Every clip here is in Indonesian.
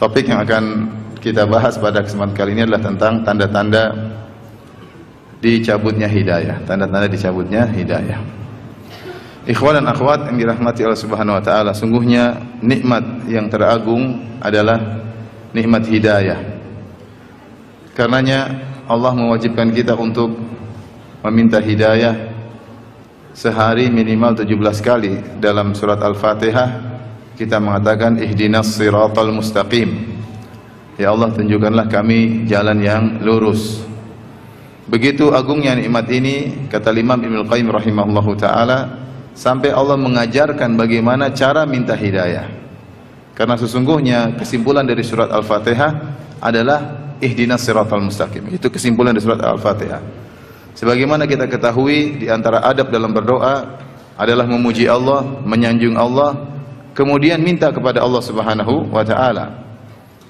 Topik yang akan kita bahas pada kesempatan kali ini adalah tentang tanda-tanda dicabutnya hidayah. Tanda-tanda dicabutnya hidayah. Ikhwan dan akhwat yang dirahmati Allah Subhanahu wa taala, sungguhnya nikmat yang teragung adalah nikmat hidayah. Karenanya Allah mewajibkan kita untuk meminta hidayah sehari minimal 17 kali. Dalam surat Al-Fatihah kita mengatakan ihdinas siratal mustaqim. Ya Allah, tunjukkanlah kami jalan yang lurus. Begitu agungnya nikmat ini, kata Imam Ibnu Qayyim rahimahullahu taala, sampai Allah mengajarkan bagaimana cara minta hidayah. Karena sesungguhnya kesimpulan dari surat Al-Fatihah adalah ihdinas siratal mustaqim. Itu kesimpulan dari surat Al-Fatihah. Sebagaimana kita ketahui, di antara adab dalam berdoa adalah memuji Allah, menyanjung Allah, kemudian minta kepada Allah Subhanahu wa taala.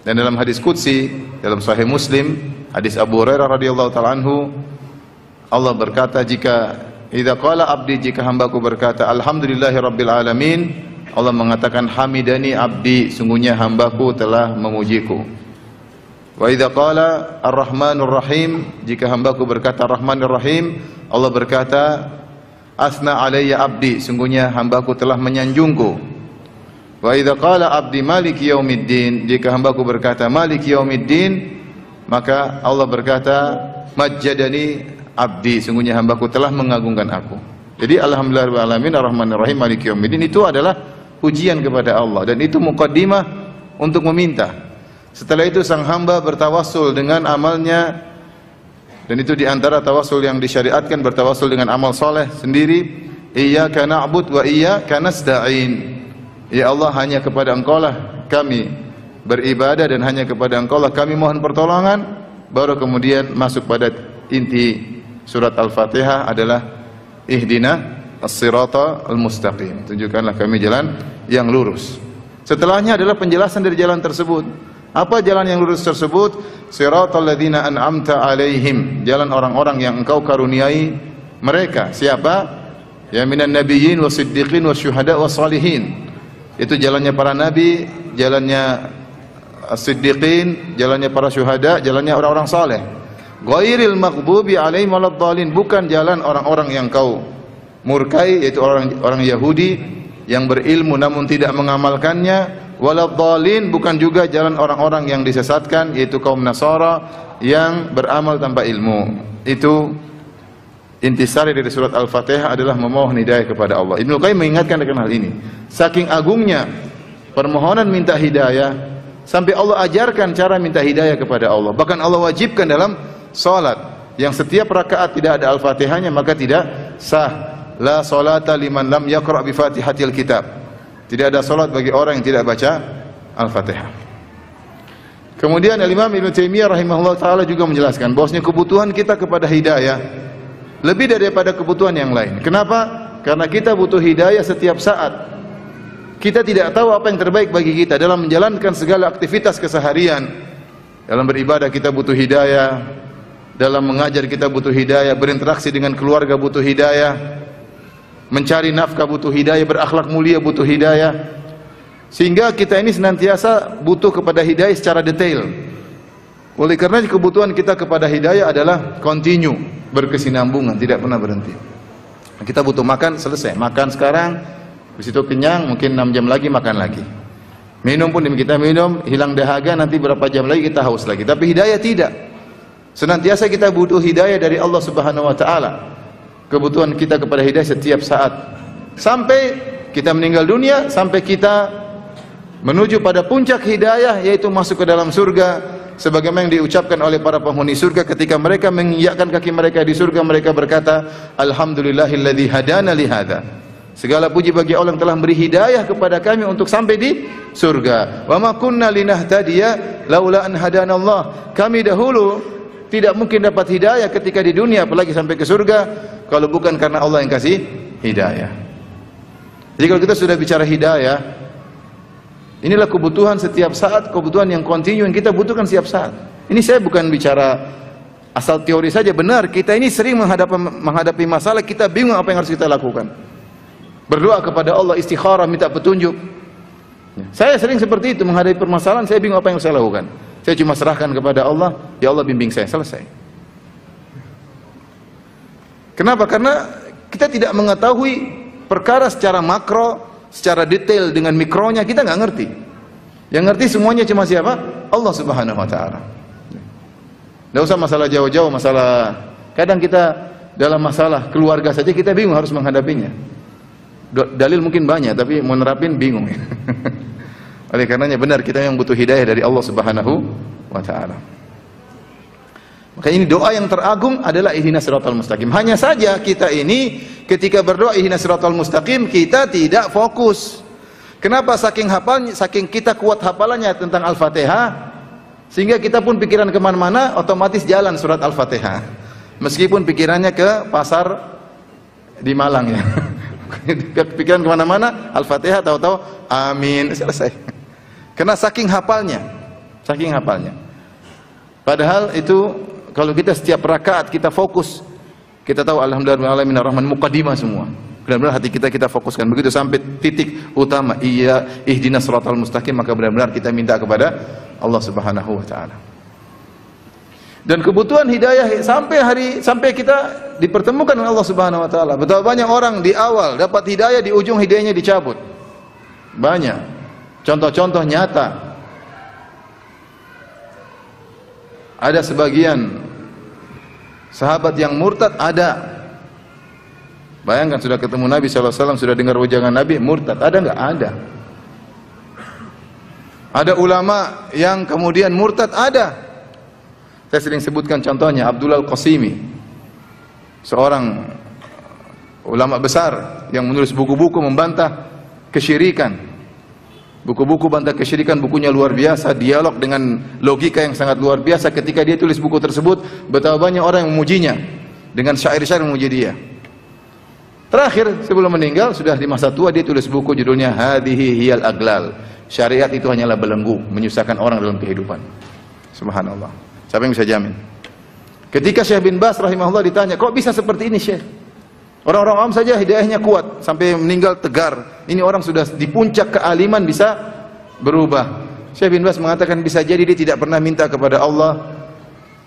Dan dalam hadis qudsi dalam Sahih Muslim, hadis Abu Hurairah radhiyallahu taala anhu, Allah berkata, idza qala abdi, jika hambaku berkata alhamdulillahirabbil alamin, Allah mengatakan hamidani abdi, sungguhnya hambaku telah memujiku. Wa idza qala arrahmanur rahim, jika hambaku berkata arrahmanir rahim, Allah berkata asna alayya abdi, sungguhnya hambaku telah menyanjungku. Wa idza qala abdi maliki yaumiddin, jika hambaku berkata maliki yaumiddin, maka Allah berkata majjadani abdi, sungguhnya hambaku telah mengagungkan aku. Jadi alhamdulillahirabbil alamin arrahmanir rahim maliki yaumiddin itu adalah pujian kepada Allah, dan itu muqaddimah untuk meminta. Setelah itu sang hamba bertawassul dengan amalnya, dan itu diantara tawassul yang disyariatkan, bertawassul dengan amal soleh sendiri. Iyyaka na'bud wa iyyaka nasta'in. Ya Allah, hanya kepada Engkau-lah kami beribadah dan hanya kepada Engkau-lah kami mohon pertolongan. Baru kemudian masuk pada inti surat Al-Fatihah adalah ihdina as-siratal mustaqim, tunjukkanlah kami jalan yang lurus. Setelahnya adalah penjelasan dari jalan tersebut. Apa jalan yang lurus tersebut? Siratal ladzina an'amta alaihim, jalan orang-orang yang Engkau karuniai mereka. Siapa? Ya minan nabiyyin wasiddiqin wasyuhada wassalihin. Itu jalannya para nabi, jalannya as-siddiqin, jalannya para syuhada, jalannya orang-orang saleh. Ghairil maghdubi alaihim waladdallin, bukan jalan orang-orang yang Kau murkai, yaitu orang Yahudi yang berilmu namun tidak mengamalkannya. Waladdallin, bukan juga jalan orang-orang yang disesatkan, yaitu kaum Nasara yang beramal tanpa ilmu. Itu intisari dari surat Al-Fatihah adalah memohon hidayah kepada Allah. Ibnu Qayyim mengingatkan akan hal ini. Saking agungnya permohonan minta hidayah, sampai Allah ajarkan cara minta hidayah kepada Allah. Bahkan Allah wajibkan dalam salat, yang setiap rakaat tidak ada Al-Fatihahnya maka tidak sah. La salata liman lam yaqra bi Fatihatil kitab. Tidak ada salat bagi orang yang tidak baca Al-Fatihah. Kemudian Imam Ibnu Taimiyah rahimahullah taala juga menjelaskan bahwasanya kebutuhan kita kepada hidayah lebih daripada kebutuhan yang lain. Kenapa? Karena kita butuh hidayah setiap saat. Kita tidak tahu apa yang terbaik bagi kita dalam menjalankan segala aktivitas keseharian. Dalam beribadah kita butuh hidayah, dalam mengajar kita butuh hidayah, berinteraksi dengan keluarga butuh hidayah, mencari nafkah butuh hidayah, berakhlak mulia butuh hidayah. Sehingga kita ini senantiasa butuh kepada hidayah secara detail. Oleh karena kebutuhan kita kepada hidayah adalah continue, berkesinambungan, tidak pernah berhenti. Kita butuh makan, selesai. Makan sekarang, habis itu kenyang, mungkin 6 jam lagi makan lagi. Minum pun kita minum, hilang dahaga, nanti berapa jam lagi kita haus lagi. Tapi hidayah tidak. Senantiasa kita butuh hidayah dari Allah Subhanahu wa taala. Kebutuhan kita kepada hidayah setiap saat. Sampai kita meninggal dunia, sampai kita menuju pada puncak hidayah, yaitu masuk ke dalam surga. Sebagaimana yang diucapkan oleh para penghuni surga ketika mereka menginjakkan kaki mereka di surga, mereka berkata, alhamdulillahilladzi hadana li hadza. Segala puji bagi Allah yang telah memberi hidayah kepada kami untuk sampai di surga. Wa ma kunna linahtadiya laula an hadanallah. Kami dahulu tidak mungkin dapat hidayah ketika di dunia, apalagi sampai ke surga, kalau bukan karena Allah yang kasih hidayah. Jadi kalau kita sudah bicara hidayah, inilah kebutuhan setiap saat, kebutuhan yang kontinu yang kita butuhkan setiap saat. Ini saya bukan bicara asal teori saja, benar. Kita ini sering menghadapi masalah, kita bingung apa yang harus kita lakukan. Berdoa kepada Allah, istikharah, minta petunjuk. Saya sering seperti itu menghadapi permasalahan, saya bingung apa yang saya lakukan. Saya cuma serahkan kepada Allah, ya Allah bimbing saya, selesai. Kenapa? Karena kita tidak mengetahui perkara secara makro, secara detail dengan mikronya, kita nggak ngerti. Yang ngerti semuanya cuma siapa? Allah Subhanahu wa Ta'ala. Nggak usah masalah jauh-jauh, masalah kadang kita dalam masalah keluarga saja kita bingung harus menghadapinya. Dalil mungkin banyak, tapi mau nerapin bingung. Oleh karenanya benar kita yang butuh hidayah dari Allah Subhanahu wa Ta'ala. Maka ini doa yang teragung adalah ihdinas siratal mustaqim. Hanya saja kita ini ketika berdoa ihdinas siratal mustaqim kita tidak fokus. Kenapa? Saking hafalnya, saking kita kuat hafalannya tentang Al-Fatihah, sehingga kita pun pikiran kemana-mana otomatis jalan surat Al-Fatihah. Meskipun pikirannya ke pasar di Malang ya. Pikiran kemana-mana Al-Fatihah, tahu-tahu amin, selesai. Karena saking hafalnya, saking hafalnya. Padahal itu kalau kita setiap rakaat kita fokus, kita tahu alhamdulillahirabbil alamin muqaddimah semua. Benar-benar hati kita fokuskan. Begitu sampai titik utama, iya ihdinas siratal mustaqim, maka benar-benar kita minta kepada Allah Subhanahu wa Ta'ala. Dan kebutuhan hidayah sampai kita dipertemukan dengan Allah Subhanahu wa Ta'ala. Betapa banyak orang di awal dapat hidayah, di ujung hidayahnya dicabut. Banyak contoh-contoh nyata. Ada sebagian sahabat yang murtad, ada. Bayangkan sudah ketemu Nabi SAW, sudah dengar ujangan Nabi, murtad. Ada nggak? Ada. Ada ulama yang kemudian murtad, ada. Saya sering sebutkan contohnya Abdullah Al-Qasimi, seorang ulama besar yang menulis buku-buku membantah kesyirikan. Buku-buku bantah kesyirikan, bukunya luar biasa, dialog dengan logika yang sangat luar biasa. Ketika dia tulis buku tersebut, betapa banyak orang yang memujinya dengan syair-syair memuji dia. Terakhir sebelum meninggal, sudah di masa tua, dia tulis buku judulnya Hadhihi Hiyal Aglal. Syariat itu hanyalah belenggu, menyusahkan orang dalam kehidupan. Subhanallah. Siapa yang bisa jamin? Ketika Syekh bin Baz rahimahullah ditanya, kok bisa seperti ini Syekh? Orang-orang awam saja hidayahnya kuat, sampai meninggal tegar. Ini orang sudah di puncak kealiman bisa berubah. Syekh bin Baz mengatakan bisa jadi dia tidak pernah minta kepada Allah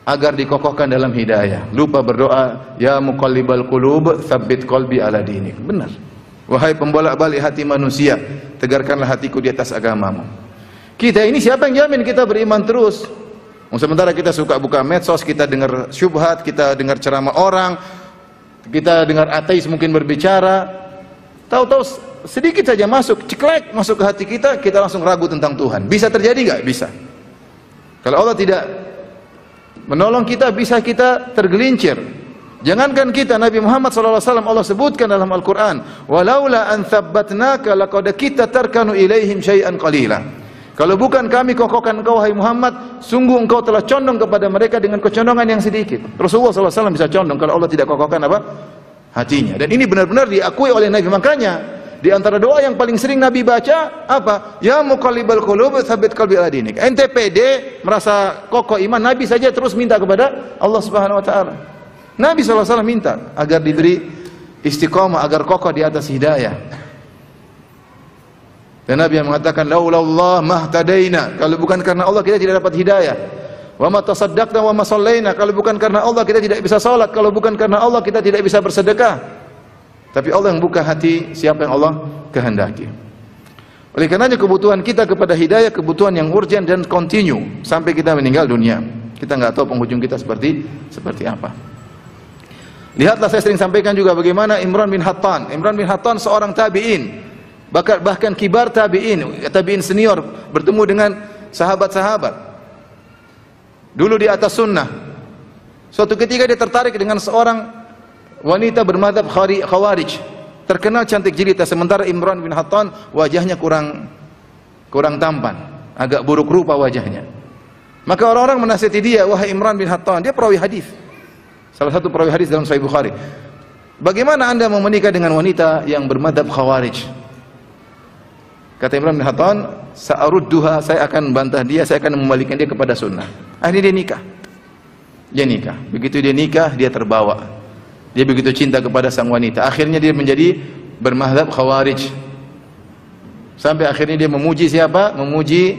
agar dikokohkan dalam hidayah. Lupa berdoa, ya muqallibal qulub, tsabbit qalbi ala dinik. Benar. Wahai pembolak-balik hati manusia, tegarkanlah hatiku di atas agamamu. Kita ini siapa yang jamin kita beriman terus? Sementara kita suka buka medsos, kita dengar syubhat, kita dengar ceramah orang, kita dengar ateis mungkin berbicara, tahu-tahu sedikit saja masuk, ceklek masuk ke hati kita, kita langsung ragu tentang Tuhan. Bisa terjadi nggak? Bisa. Kalau Allah tidak menolong kita, bisa kita tergelincir. Jangankan kita, Nabi Muhammad SAW Allah sebutkan dalam Al-Quran, walaula an thabbatnaka laqad kita tarkanu ilaihim syai'an qalila. Kalau bukan kami kokohkan engkau wahai Muhammad, sungguh engkau telah condong kepada mereka dengan kecondongan yang sedikit. Rasulullah SAW bisa condong kalau Allah tidak kokohkan apa? Hatinya. Dan ini benar-benar diakui oleh Nabi. Makanya di antara doa yang paling sering Nabi baca apa? Ya muqallibal qulub tsabbit qalbi ala dinik. Ente pede merasa kokoh iman, Nabi saja terus minta kepada Allah Subhanahu wa Ta'ala. Nabi SAW minta agar diberi istiqamah, agar kokoh di atas hidayah. Dan Nabi yang mengatakan laulallah mahtadaina, kalau bukan karena Allah kita tidak dapat hidayah. Wa ma tasaddaqna wa ma shallaina, kalau bukan karena Allah kita tidak bisa salat, kalau bukan karena Allah kita tidak bisa bersedekah. Tapi Allah yang buka hati siapa yang Allah kehendaki. Oleh karenanya kebutuhan kita kepada hidayah kebutuhan yang urgent dan continue sampai kita meninggal dunia. Kita nggak tahu penghujung kita seperti apa. Lihatlah, saya sering sampaikan juga bagaimana Imran bin Hattan. Imran bin Hattan seorang tabi'in, bahkan kibar tabi'in senior, bertemu dengan sahabat-sahabat. Dulu di atas sunnah. Suatu ketika dia tertarik dengan seorang wanita bermadzhab Khawarij, terkenal cantik jelita, sementara Imran bin Hattan wajahnya kurang tampan, agak buruk rupa wajahnya. Maka orang-orang menasihati dia, wahai Imran bin Hattan, dia perawi hadis, salah satu perawi hadis dalam Sahih Bukhari. Bagaimana anda mau menikah dengan wanita yang bermadzhab Khawarij? Kata Imran bin Hattan, sa'arudduha, saya akan bantah dia, saya akan mengembalikan dia kepada sunnah. Akhirnya dia nikah. Dia nikah. Begitu dia nikah, dia terbawa. Dia begitu cinta kepada sang wanita. Akhirnya dia menjadi bermadzhab Khawarij. Sampai akhirnya dia memuji siapa? Memuji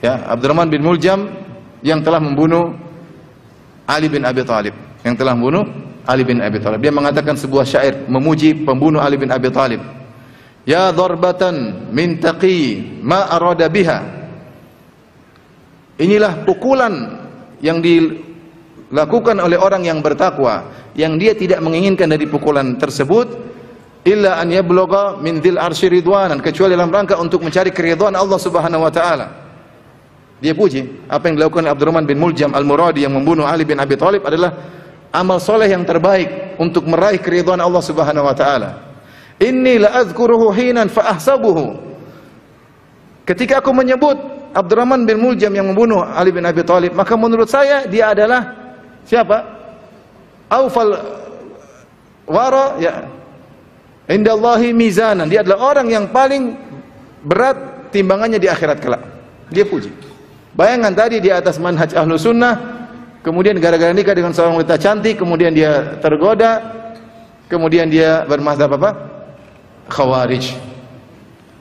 ya Abdurrahman bin Muljam yang telah membunuh Ali bin Abi Thalib. Yang telah membunuh Ali bin Abi Thalib. Dia mengatakan sebuah syair memuji pembunuh Ali bin Abi Thalib. Ya darbatan min taqi ma arada biha. Inilah pukulan yang dilakukan oleh orang yang bertakwa, yang dia tidak menginginkan dari pukulan tersebut illa an yablugha min dzil arsy ridwanan, kecuali dalam rangka untuk mencari keridhaan Allah Subhanahu wa taala. Dia puji apa yang dilakukan Abdurrahman bin Muljam Al-Muradi yang membunuh Ali bin Abi Thalib adalah amal soleh yang terbaik untuk meraih keridhaan Allah Subhanahu wa taala. Inni la azkuruhu hinan fa ahsabuhu. Ketika aku menyebut Abdurrahman bin Muljam yang membunuh Ali bin Abi Thalib, maka menurut saya dia adalah siapa? Aufal wara ya indallahi mizanan. Dia adalah orang yang paling berat timbangannya di akhirat kelak. Dia puji. Bayangkan tadi di atas manhaj ahlu sunnah, kemudian gara-gara nikah dengan seorang wanita cantik, kemudian dia tergoda, kemudian dia bermazhab apa? Khawarij.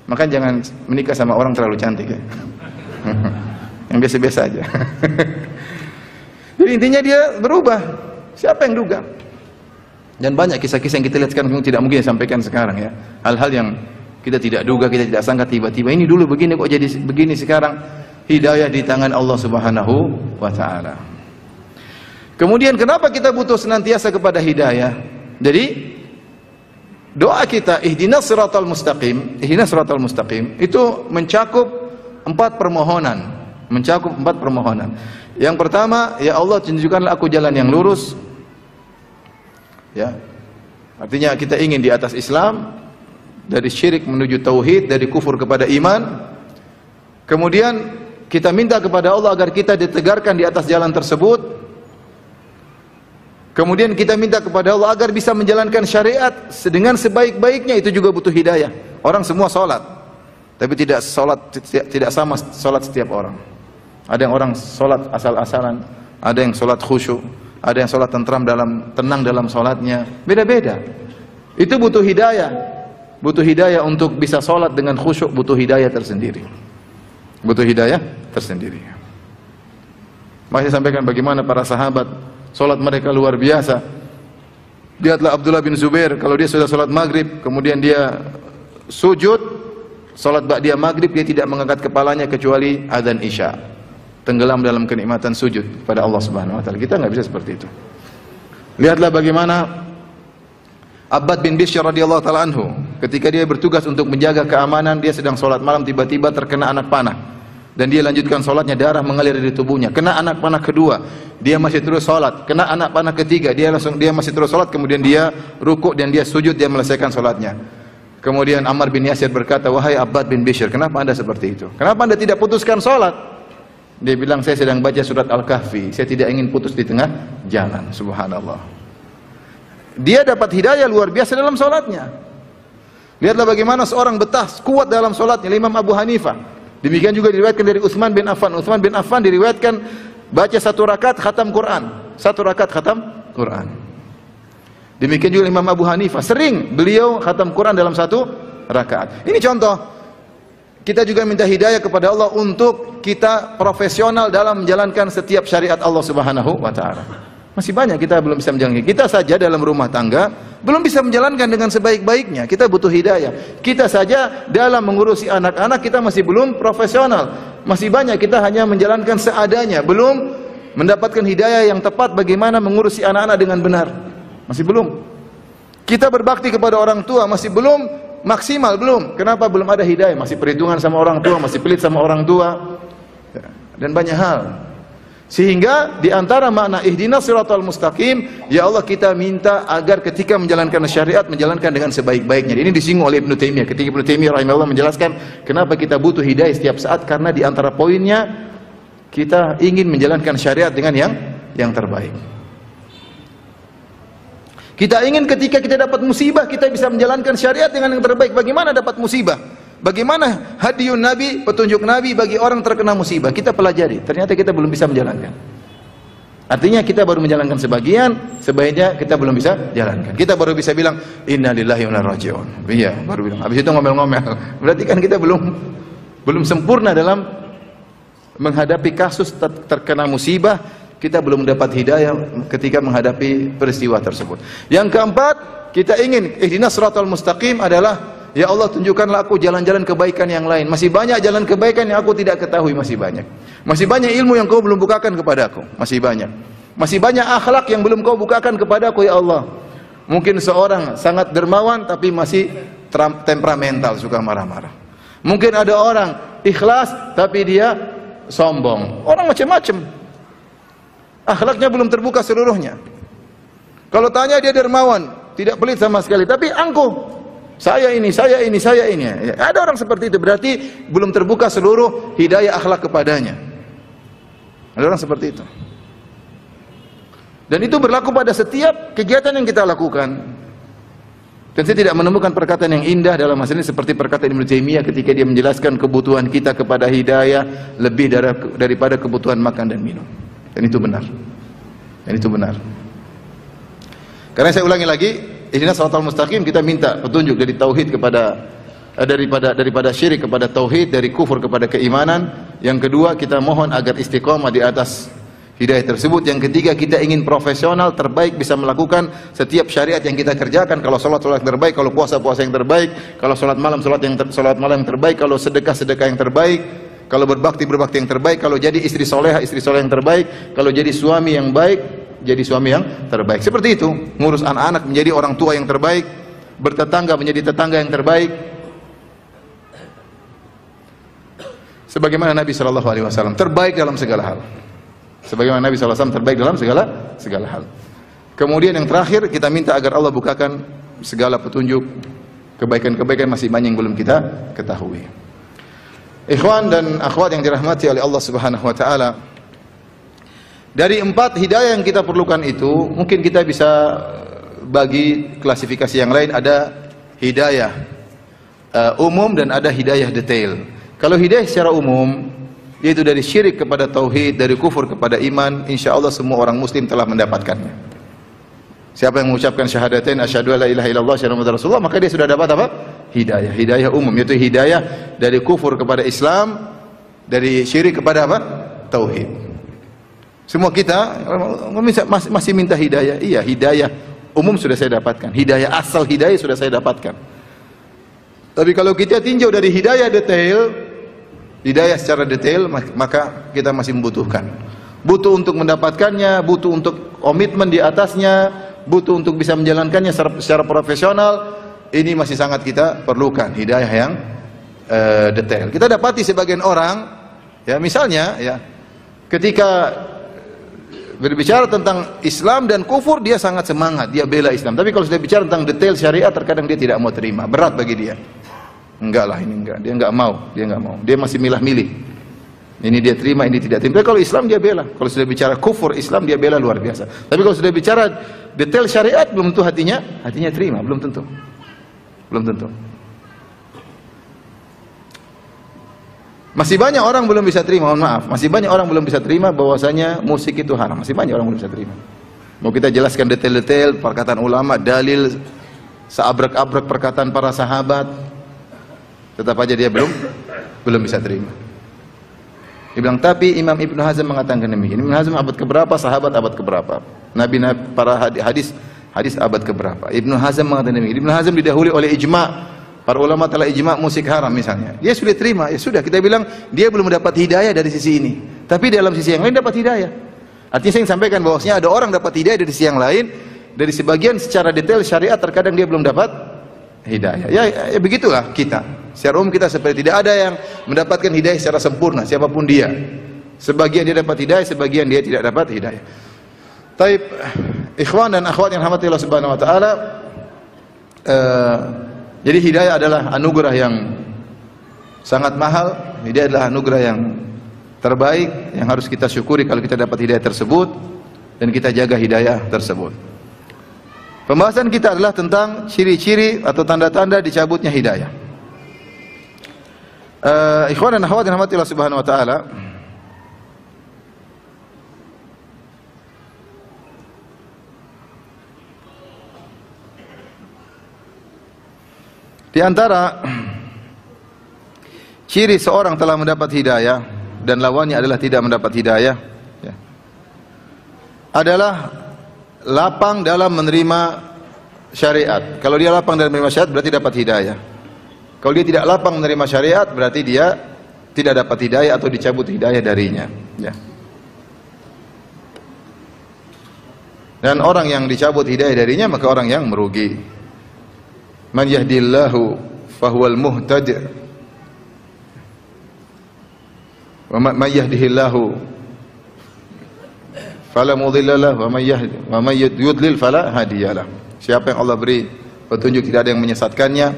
Maka jangan menikah sama orang terlalu cantik ya. Yang biasa-biasa aja. Jadi intinya dia berubah. Siapa yang duga? Dan banyak kisah-kisah yang kita lihat sekarang tidak mungkin disampaikan sekarang ya. Hal-hal yang kita tidak duga, kita tidak sangka, tiba-tiba ini dulu begini kok jadi begini sekarang. Hidayah di tangan Allah Subhanahu wa taala. Kemudian kenapa kita butuh senantiasa kepada hidayah? Jadi doa kita ihdinas siratal mustaqim, ihdinas siratal mustaqim itu mencakup 4 permohonan, mencakup 4 permohonan. Yang pertama, ya Allah tunjukkanlah aku jalan yang lurus. Ya. Artinya kita ingin di atas Islam, dari syirik menuju tauhid, dari kufur kepada iman. Kemudian kita minta kepada Allah agar kita ditegarkan di atas jalan tersebut. Kemudian kita minta kepada Allah agar bisa menjalankan syariat dengan sebaik-baiknya. Itu juga butuh hidayah. Orang semua sholat, tapi tidak sama sholat setiap orang. Ada yang orang sholat asal-asalan, ada yang sholat khusyuk, ada yang sholat tenang dalam sholatnya. Beda-beda. Itu butuh hidayah. Butuh hidayah untuk bisa sholat dengan khusyuk, butuh hidayah tersendiri. Butuh hidayah tersendiri. Masih sampaikan bagaimana para sahabat sholat mereka luar biasa. Lihatlah Abdullah bin Zubair, kalau dia sudah sholat maghrib, kemudian dia sujud, sholat ba'diyah maghrib, dia tidak mengangkat kepalanya kecuali adzan isya. Tenggelam dalam kenikmatan sujud kepada Allah Subhanahu wa taala. Kita nggak bisa seperti itu. Lihatlah bagaimana Abbad bin Bishr radhiyallahu taala anhu, ketika dia bertugas untuk menjaga keamanan, dia sedang sholat malam, tiba-tiba terkena anak panah. Dan dia lanjutkan sholatnya, darah mengalir di tubuhnya. Kena anak panah kedua, dia masih terus sholat. Kena anak panah ketiga, dia masih terus sholat. Kemudian dia rukuk dan dia sujud, dia melesaikan sholatnya. Kemudian Ammar bin Yasir berkata, wahai Abbad bin Bishr, kenapa anda seperti itu? Kenapa anda tidak putuskan sholat? Dia bilang, saya sedang baca surat Al-Kahfi, saya tidak ingin putus di tengah jalan. Subhanallah. Dia dapat hidayah luar biasa dalam sholatnya. Lihatlah bagaimana seorang betah kuat dalam sholatnya, Imam Abu Hanifah. Demikian juga diriwayatkan dari Utsman bin Affan. Utsman bin Affan diriwayatkan baca 1 rakaat khatam Quran. 1 rakaat khatam Quran. Demikian juga Imam Abu Hanifah, sering beliau khatam Quran dalam 1 rakaat. Ini contoh. Kita juga minta hidayah kepada Allah untuk kita profesional dalam menjalankan setiap syariat Allah Subhanahu wa taala. Masih banyak kita belum bisa menjalankan. Kita saja dalam rumah tangga belum bisa menjalankan dengan sebaik-baiknya. Kita butuh hidayah. Kita saja dalam mengurusi anak-anak kita masih belum profesional. Masih banyak kita hanya menjalankan seadanya, belum mendapatkan hidayah yang tepat bagaimana mengurusi anak-anak dengan benar. Masih belum. Kita berbakti kepada orang tua masih belum maksimal, belum. Kenapa belum ada hidayah? Masih perhitungan sama orang tua, masih pelit sama orang tua. Dan banyak hal. Sehingga di antara makna ihdinas siratal mustaqim, ya Allah kita minta agar ketika menjalankan syariat menjalankan dengan sebaik-baiknya. Ini disinggung oleh Ibnu Taimiyah. Ketika Ibnu Taimiyah rahimahullah menjelaskan kenapa kita butuh hidayah setiap saat, karena di antara poinnya kita ingin menjalankan syariat dengan yang terbaik. Kita ingin ketika kita dapat musibah kita bisa menjalankan syariat dengan yang terbaik. Bagaimana dapat musibah? Bagaimana hadiyun Nabi, petunjuk Nabi bagi orang terkena musibah? Kita pelajari. Ternyata kita belum bisa menjalankan. Artinya kita baru menjalankan sebagian, sebaiknya kita belum bisa jalankan. Kita baru bisa bilang inna lillahi wa inna ilaihi raji'un. Iya, baru bilang. Habis itu ngomel-ngomel. Berarti kan kita belum sempurna dalam menghadapi kasus terkena musibah. Kita belum dapat hidayah ketika menghadapi peristiwa tersebut. Yang keempat, kita ingin ihdinas shiratal mustaqim adalah ya Allah, tunjukkanlah aku jalan-jalan kebaikan yang lain. Masih banyak jalan kebaikan yang aku tidak ketahui, masih banyak. Masih banyak ilmu yang kau belum bukakan kepadaku, masih banyak. Masih banyak akhlak yang belum kau bukakan kepadaku ya Allah. Mungkin seorang sangat dermawan tapi masih temperamental, suka marah-marah. Mungkin ada orang ikhlas tapi dia sombong. Orang macam-macam. Akhlaknya belum terbuka seluruhnya. Kalau tanya dia dermawan, tidak pelit sama sekali, tapi angkuh. Saya ini. Ada orang seperti itu, berarti belum terbuka seluruh hidayah akhlak kepadanya. Ada orang seperti itu. Dan itu berlaku pada setiap kegiatan yang kita lakukan. Dan saya tidak menemukan perkataan yang indah dalam masalah ini seperti perkataan Ibnu Taimiyah ketika dia menjelaskan kebutuhan kita kepada hidayah lebih daripada kebutuhan makan dan minum. Dan itu benar. Karena saya ulangi lagi, ihdinas shiratal mustaqim, kita minta petunjuk dari tauhid daripada syirik kepada tauhid, dari kufur kepada keimanan. Yang kedua, kita mohon agar istiqomah di atas hidayah tersebut. Yang ketiga, kita ingin profesional terbaik bisa melakukan setiap syariat yang kita kerjakan. Kalau salat yang terbaik, kalau puasa yang terbaik, kalau salat malam yang terbaik, kalau sedekah yang terbaik, kalau berbakti yang terbaik, kalau jadi istri soleh yang terbaik, kalau jadi suami yang baik, jadi suami yang terbaik. Seperti itu, ngurus anak-anak menjadi orang tua yang terbaik, bertetangga menjadi tetangga yang terbaik. Sebagaimana Nabi sallallahu alaihi wasallam terbaik dalam segala hal. Sebagaimana Nabi sallallahu alaihi wasallam terbaik dalam segala hal. Kemudian yang terakhir, kita minta agar Allah bukakan segala petunjuk, kebaikan-kebaikan masih banyak yang belum kita ketahui. Ikhwan dan akhwat yang dirahmati oleh Allah Subhanahu wa taala, dari 4 hidayah yang kita perlukan itu, mungkin kita bisa bagi klasifikasi yang lain. Ada hidayah umum dan ada hidayah detail. Kalau hidayah secara umum, yaitu dari syirik kepada tauhid, dari kufur kepada iman, insya Allah semua orang muslim telah mendapatkannya. Siapa yang mengucapkan syahadatain asyhadu alla ilaha illallah asyhadu anna rasulullah, maka dia sudah dapat apa? Hidayah umum, yaitu hidayah dari kufur kepada Islam, dari syirik kepada apa? Tauhid. Semua kita masih minta hidayah. Iya, hidayah umum sudah saya dapatkan, hidayah asal hidayah sudah saya dapatkan. Tapi kalau kita tinjau dari hidayah detail, hidayah secara detail, maka kita masih membutuhkan. Butuh untuk mendapatkannya, butuh untuk komitmen di atasnya, butuh untuk bisa menjalankannya secara profesional. Ini masih sangat kita perlukan hidayah yang detail. Kita dapati sebagian orang, ya misalnya, ya ketika berbicara tentang Islam dan kufur, dia sangat semangat, dia bela Islam. Tapi kalau sudah bicara tentang detail syariat, terkadang dia tidak mau terima, berat bagi dia. Enggak lah, ini enggak, dia enggak mau. Dia masih milah-milih. Ini dia terima, ini tidak terima. Tapi kalau Islam dia bela. Kalau sudah bicara kufur Islam dia bela luar biasa. Tapi kalau sudah bicara detail syariat, belum tentu hatinya terima, belum tentu. Masih banyak orang belum bisa terima, mohon maaf. Masih banyak orang belum bisa terima bahwasanya musik itu haram. Masih banyak orang belum bisa terima. Mau kita jelaskan detail-detail perkataan ulama, dalil, seabrek-abrek perkataan para sahabat, tetap aja dia belum bisa terima. Dia bilang, tapi Imam Ibnu Hazm mengatakan demikian. Ibnu Hazm abad keberapa, sahabat abad keberapa, Nabi para hadis abad keberapa. Ibnu Hazm mengatakan demikian. Ibnu Hazm didahului oleh ijma'. Para ulama telah ijma' musik haram misalnya. Dia sudah terima, ya sudah, kita bilang dia belum dapat hidayah dari sisi ini. Tapi dalam sisi yang lain dapat hidayah. Artinya saya ingin sampaikan bahwasanya ada orang dapat hidayah dari sisi yang lain, dari sebagian secara detail syariat terkadang dia belum dapat hidayah. Ya begitulah kita. Secara umum kita seperti tidak ada yang mendapatkan hidayah secara sempurna, siapapun dia. Sebagian dia dapat hidayah, sebagian dia tidak dapat hidayah. Taib, ikhwan dan akhwat yang rahmati Allah Subhanahu wa taala, jadi hidayah adalah anugerah yang sangat mahal. Hidayah adalah anugerah yang terbaik yang harus kita syukuri kalau kita dapat hidayah tersebut dan kita jaga hidayah tersebut. Pembahasan kita adalah tentang ciri-ciri atau tanda-tanda dicabutnya hidayah. Ikhwan dan akhwat yang rahmati Allah Subhanahu wa taala, Di antara ciri seorang telah mendapat hidayah dan lawannya adalah tidak mendapat hidayah, ya, adalah lapang dalam menerima syariat. Kalau dia lapang dalam menerima syariat berarti dapat hidayah. Kalau dia tidak lapang menerima syariat berarti dia tidak dapat hidayah atau dicabut hidayah darinya, ya. Dan orang yang dicabut hidayah darinya maka orang yang merugi. Man yahdillahu fahuwal muhtadi wa man yahdihillahu fala mudilla lahu wa man yudlil fala hadiyalah. Siapa yang Allah beri petunjuk tidak ada yang menyesatkannya,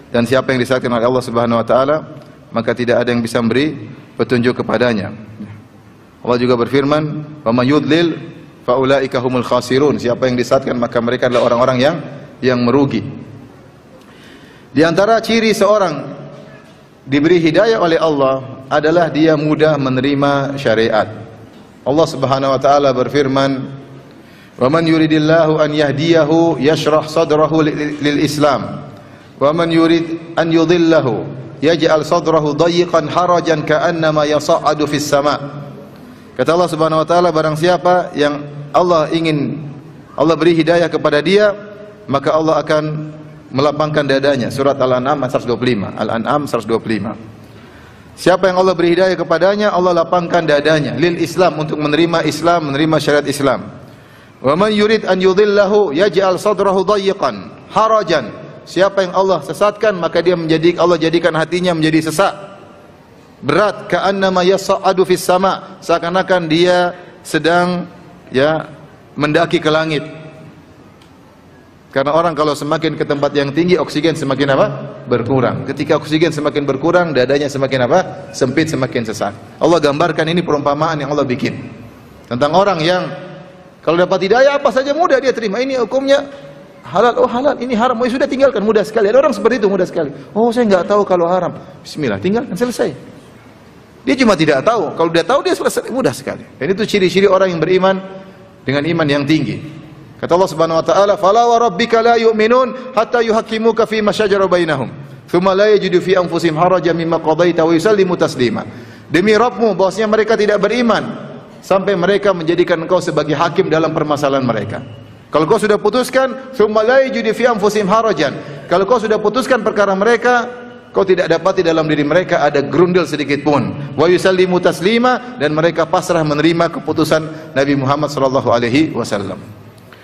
dan siapa yang disesatkan oleh Allah Subhanahu wa taala maka tidak ada yang bisa memberi petunjuk kepadanya. Allah juga berfirman, wa man yudlil fa ulaika humul khasirun. Siapa yang disesatkan maka mereka adalah orang-orang yang merugi. Di antara ciri seorang diberi hidayah oleh Allah adalah dia mudah menerima syariat. Allah Subhanahu wa taala berfirman, "Wa man yuridillahu an yahdiyahu yashrah sadrahu lil Islam, wa man yurid an yudhillahu yaj'al sadrahu dayiqan harajan ka'annama yas'adu fis sama'." Kata Allah Subhanahu wa taala, barang siapa yang Allah beri hidayah kepada dia, maka Allah akan melapangkan dadanya. Surat Al-An'am 125. Al-An'am 125. Siapa yang Allah beri hidayah kepadanya, Allah lapangkan dadanya lil Islam, untuk menerima Islam, menerima syariat Islam. Wa man yurid an yudhillahu yaj'al sadrahu dayiqan harajan. Siapa yang Allah sesatkan maka Allah jadikan hatinya menjadi sesak, berat, ka'annama yas'adu fis sama', seakan-akan dia sedang mendaki ke langit. Karena orang kalau semakin ke tempat yang tinggi, oksigen semakin berkurang. Ketika oksigen semakin berkurang, dadanya semakin sempit, semakin sesak. Allah gambarkan, ini perumpamaan yang Allah bikin tentang orang yang kalau dapat hidayah apa saja mudah dia terima. Ini hukumnya halal, oh halal, ini haram, oh sudah tinggalkan, mudah sekali. Ada orang seperti itu, mudah sekali. Oh saya nggak tahu kalau haram, bismillah, tinggalkan, selesai. Dia cuma tidak tahu. Kalau dia tahu dia selesai, mudah sekali. Dan itu ciri-ciri orang yang beriman dengan iman yang tinggi. Kata Allah Subhanahu wa taala, "Fala wa rabbika la yu'minun hatta yuhaqqimuka fi ma shajara bainahum, thumma la yajidu fi anfusihim harajan mimma qadaita wa yusallimu taslima." Demi Rabbmu bahwasanya mereka tidak beriman sampai mereka menjadikan engkau sebagai hakim dalam permasalahan mereka. Kalau kau sudah putuskan, thumma la yajidu fi anfusihim harajan. Kalau kau sudah putuskan perkara mereka, kau tidak dapati dalam diri mereka ada grundel sedikit pun. Wa yusallimu taslima, dan mereka pasrah menerima keputusan Nabi Muhammad sallallahu alaihi wasallam.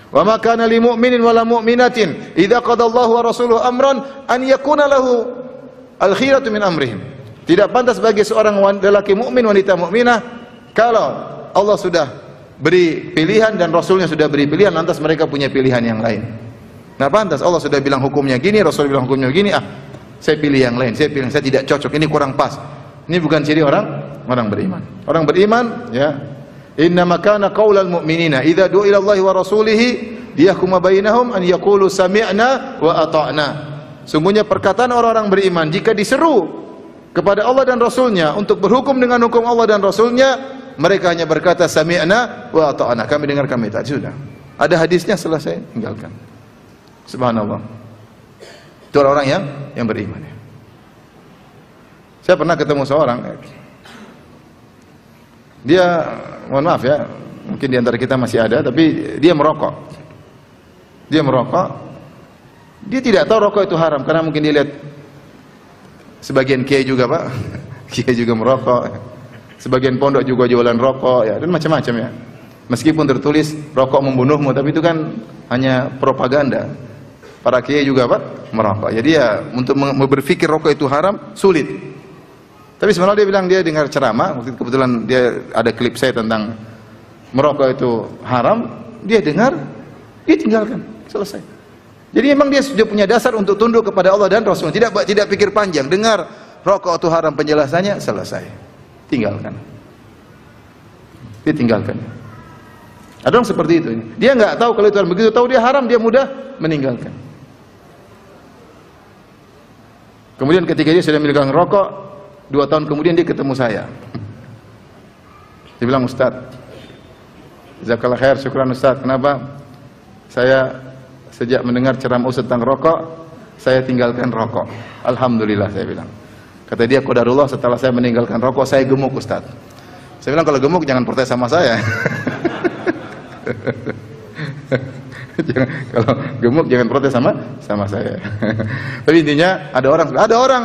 Wa ma kana lil mu'minin wala mu'minatin idza qada Allahu wa rasuluhu amran an yakuna lahu al-khiyaratu min amrihim. Tidak pantas bagi seorang lelaki mukmin, wanita mukminah, kalau Allah sudah beri pilihan dan Rasulnya sudah beri pilihan, lantas mereka punya pilihan yang lain. Nah pantas, Allah sudah bilang hukumnya gini, Rasul bilang hukumnya gini, saya pilih yang lain, saya tidak cocok, ini kurang pas. Ini bukan ciri orang beriman. Orang beriman, ya, innama kana qaulal mu'minina idza du'a ila Allahi wa rasulihi liyahkuma bainahum an yaqulu sami'na wa ata'na. Sungguhnya perkataan orang-orang beriman jika diseru kepada Allah dan Rasulnya untuk berhukum dengan hukum Allah dan Rasulnya, mereka hanya berkata sami'na wa ata'na, kami dengar, kami taat, sudah. Ada hadisnya, selesai, tinggalkan. Subhanallah. Itu orang yang beriman. Saya pernah ketemu seorang, dia, mohon maaf ya, mungkin di antara kita masih ada, tapi dia merokok. Dia merokok. Dia tidak tahu rokok itu haram, karena mungkin dia lihat sebagian kiai juga, Pak. Kiai juga merokok. Sebagian pondok juga jualan rokok, ya, dan macam-macam ya. Meskipun tertulis rokok membunuhmu, tapi itu kan hanya propaganda. Para kiai juga, Pak, merokok. Jadi ya, untuk berpikir rokok itu haram sulit. Tapi sebenarnya dia bilang dia dengar ceramah, waktu itu kebetulan dia ada klip saya tentang merokok itu haram, dia dengar, dia tinggalkan, selesai. Jadi memang dia sudah punya dasar untuk tunduk kepada Allah dan Rasul, tidak pikir panjang, dengar rokok itu haram penjelasannya, selesai, tinggalkan. Dia tinggalkan. Ada orang seperti itu. Dia nggak tahu kalau itu haram, begitu tahu dia haram, dia mudah meninggalkan. Kemudian ketika dia sudah meninggalkan rokok, 2 tahun kemudian dia ketemu saya. Dia bilang, Ustaz, jazakallah khair, syukran Ustaz. Kenapa? Saya sejak mendengar ceramah Ustaz tentang rokok, saya tinggalkan rokok. Alhamdulillah, saya bilang. Kata dia, qadarullah, setelah saya meninggalkan rokok, saya gemuk, Ustaz. Saya bilang, kalau gemuk jangan protes sama saya. Kalau gemuk jangan protes sama saya. Tapi intinya ada orang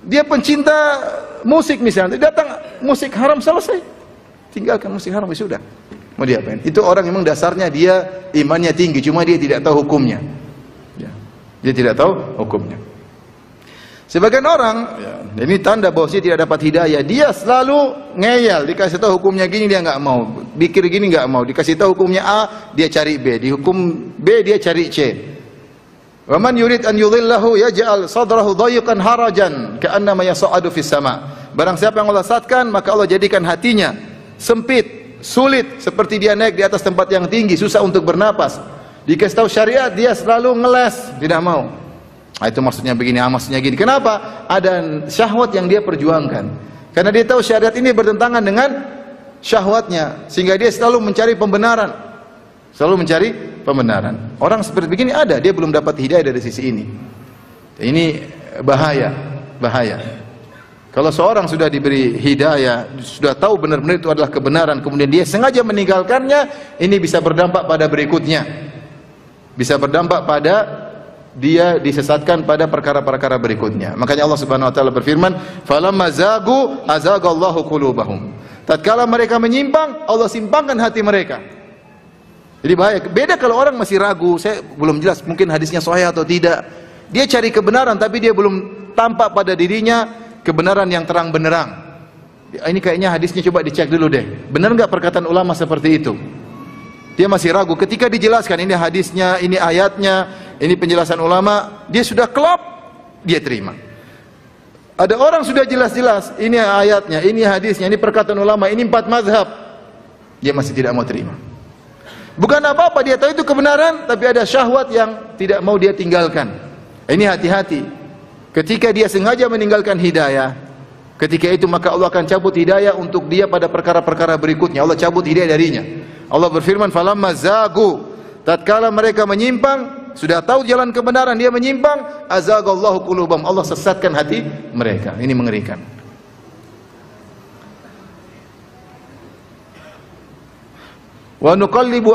dia pencinta musik misalnya, datang musik haram, selesai, tinggalkan musik haram, sudah. Mau diapain? Itu orang memang dasarnya dia imannya tinggi, cuma dia tidak tahu hukumnya. Dia tidak tahu hukumnya. Sebagian orang, ini tanda bahwa dia tidak dapat hidayah. Dia selalu ngeyel, dikasih tahu hukumnya gini dia nggak mau, pikir gini nggak mau, dikasih tahu hukumnya A dia cari B, di hukum B dia cari C. Wa man yurid an yudhillahu yaj'al sadrahu dhayiqan harajan ka'annama yas'adu fis sama. Barang siapa yang Allah sesatkan, maka Allah jadikan hatinya sempit, sulit, seperti dia naik di atas tempat yang tinggi, susah untuk bernapas. Dikasih tahu syariat, dia selalu ngeles, tidak mau. Itu maksudnya begini, maksudnya gini. Kenapa? Ada syahwat yang dia perjuangkan. Karena dia tahu syariat ini bertentangan dengan syahwatnya, sehingga dia selalu mencari pembenaran. Selalu mencari pembenaran. Orang seperti begini ada, dia belum dapat hidayah dari sisi ini. Ini bahaya, bahaya. Kalau seorang sudah diberi hidayah, sudah tahu benar-benar itu adalah kebenaran, kemudian dia sengaja meninggalkannya, ini bisa berdampak pada berikutnya. Bisa berdampak pada dia disesatkan pada perkara-perkara berikutnya. Makanya Allah Subhanahu wa taala berfirman, "Falamma zagu azagallahu qulubahum." Tatkala mereka menyimpang, Allah simpangkan hati mereka. Jadi bahaya. Beda kalau orang masih ragu, saya belum jelas mungkin hadisnya sahih atau tidak. Dia cari kebenaran tapi dia belum tampak pada dirinya kebenaran yang terang benderang. Ini kayaknya hadisnya, coba dicek dulu deh. Benar enggak perkataan ulama seperti itu? Dia masih ragu. Ketika dijelaskan ini hadisnya, ini ayatnya, ini penjelasan ulama, dia sudah klop, dia terima. Ada orang sudah jelas-jelas, ini ayatnya, ini hadisnya, ini perkataan ulama, ini 4 mazhab, dia masih tidak mau terima. Bukan apa-apa, dia tahu itu kebenaran, tapi ada syahwat yang tidak mau dia tinggalkan. Ini hati-hati. Ketika dia sengaja meninggalkan hidayah, ketika itu maka Allah akan cabut hidayah untuk dia pada perkara-perkara berikutnya. Allah cabut hidayah darinya. Allah berfirman, "Falamma zagu." Tatkala mereka menyimpang, sudah tahu jalan kebenaran, dia menyimpang, azagallahu qulubahum. Allah sesatkan hati mereka. Ini mengerikan. Wa nuqallibu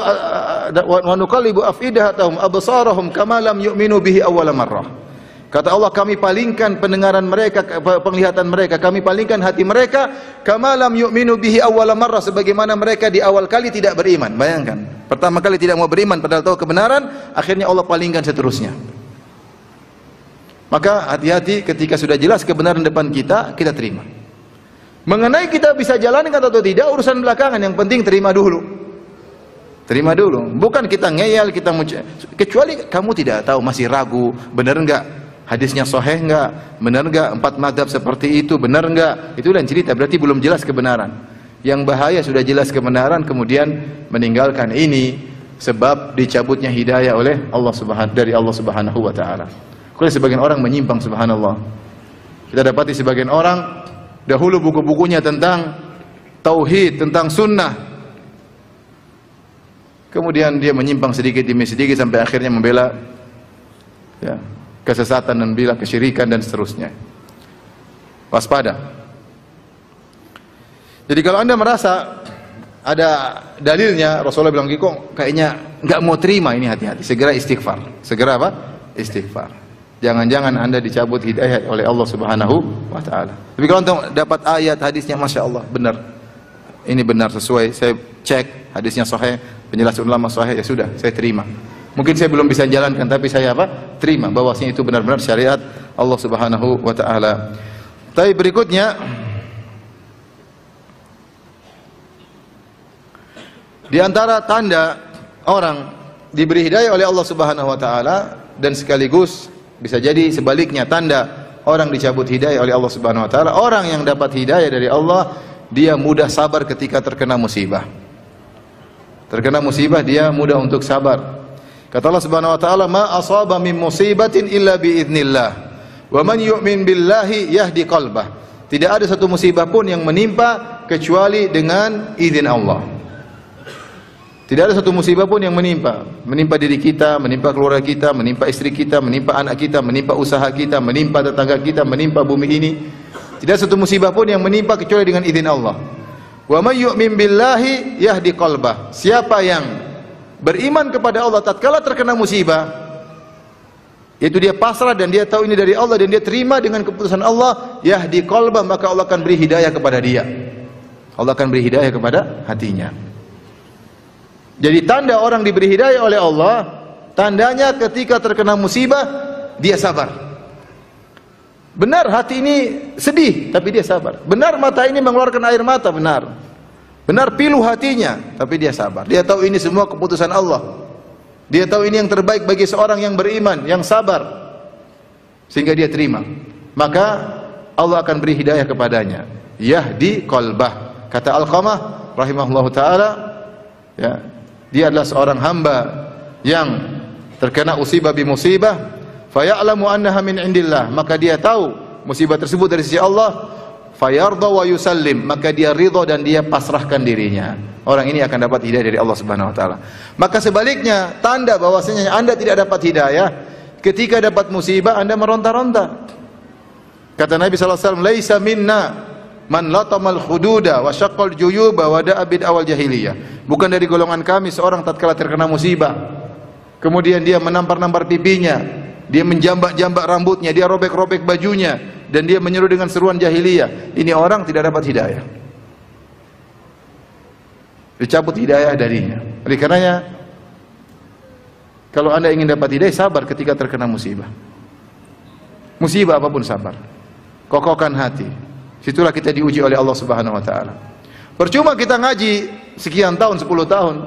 afidahatahum absarahum kama lam yu'minu bihi awwala marrah. Kata Allah, kami palingkan pendengaran mereka, penglihatan mereka, kami palingkan hati mereka, kama lam yu'minu bihi awwala marrah, sebagaimana mereka di awal kali tidak beriman. Bayangkan, pertama kali tidak mau beriman padahal tahu kebenaran, akhirnya Allah palingkan seterusnya. Maka hati-hati ketika sudah jelas kebenaran depan kita, kita terima. Mengenai kita bisa jalankan atau tidak, urusan belakangan, yang penting terima dulu. Terima dulu, bukan kita ngeyel, kita kecuali kamu tidak tahu, masih ragu, benar enggak? Hadisnya sahih enggak? Benar enggak? 4 mazhab seperti itu, benar enggak? Itu lain cerita, berarti belum jelas kebenaran. Yang bahaya sudah jelas kebenaran kemudian meninggalkan, ini sebab dicabutnya hidayah oleh Allah dari Allah Subhanahu wa taala. Kalau sebagian orang menyimpang, subhanallah. Kita dapati sebagian orang dahulu buku-bukunya tentang tauhid, tentang sunnah. Kemudian dia menyimpang sedikit demi sedikit sampai akhirnya membela kesesatan dan membela kesyirikan dan seterusnya. Waspada. Jadi kalau Anda merasa ada dalilnya, Rasulullah bilang, kok kayaknya nggak mau terima, ini hati-hati, segera istighfar. Segera apa? Istighfar. Jangan-jangan Anda dicabut hidayah oleh Allah Subhanahu wa taala. Tapi kalau Anda dapat ayat hadisnya, Masya Allah, benar. Ini benar sesuai, saya cek hadisnya sahih, penjelasan ulama sahih, ya sudah, saya terima. Mungkin saya belum bisa jalankan, tapi saya apa? Terima bahwasanya itu benar-benar syariat Allah Subhanahu wa taala. Tapi berikutnya, di antara tanda orang diberi hidayah oleh Allah Subhanahu wa taala, dan sekaligus bisa jadi sebaliknya, tanda orang dicabut hidayah oleh Allah Subhanahu wa taala, orang yang dapat hidayah dari Allah, dia mudah sabar ketika terkena musibah. Terkena musibah dia mudah untuk sabar. Kata Allah Subhanahu wa taala, "Ma asaba min musibatin illa bi idznillah, wa man yu'min billahi yahdi qalbah." Tidak ada satu musibah pun yang menimpa kecuali dengan izin Allah. Tidak ada satu musibah pun yang menimpa diri kita, menimpa keluarga kita, menimpa istri kita, menimpa anak kita, menimpa usaha kita, menimpa tetangga kita, menimpa bumi ini. Tidak satu musibah pun yang menimpa kecuali dengan izin Allah. Wa may yu'min billahi yahdi qalbah. Siapa yang beriman kepada Allah tatkala terkena musibah, yaitu dia pasrah dan dia tahu ini dari Allah dan dia terima dengan keputusan Allah, yahdi qalbah, maka Allah akan beri hidayah kepada dia. Allah akan beri hidayah kepada hatinya. Jadi tanda orang diberi hidayah oleh Allah, tandanya ketika terkena musibah dia sabar. Benar hati ini sedih, tapi dia sabar. Benar mata ini mengeluarkan air mata, benar. Benar pilu hatinya, tapi dia sabar. Dia tahu ini semua keputusan Allah. Dia tahu ini yang terbaik bagi seorang yang beriman, yang sabar, sehingga dia terima. Maka Allah akan beri hidayah kepadanya. Yahdi qalbah. Kata Alqamah rahimahullahu taala, ya, dia adalah seorang hamba yang terkena musibah bi musibah, faya'lamu annaha min indillah, maka dia tahu musibah tersebut dari sisi Allah, fayarda wa yusallim, maka dia ridha dan dia pasrahkan dirinya. Orang ini akan dapat hidayah dari Allah Subhanahu wa taala. Maka sebaliknya, tanda bahwasanya Anda tidak dapat hidayah ketika dapat musibah Anda meronta-ronta. Kata Nabi sallallahu alaihi wasallam, "Laisa minna man latamal khududa wa syaqqal juyuba wa da'a bid awal jahiliyah." Bukan dari golongan kami seorang tatkala terkena musibah, kemudian dia menampar-nampar pipinya, dia menjambak-jambak rambutnya, dia robek-robek bajunya, dan dia menyeru dengan seruan jahiliyah. Ini orang tidak dapat hidayah. Dicabut hidayah darinya. Oleh karenanya, kalau Anda ingin dapat hidayah, sabar ketika terkena musibah. Musibah apapun sabar. Kokohkan hati. Situlah kita diuji oleh Allah Subhanahu wa taala. Percuma kita ngaji sekian tahun, 10 tahun.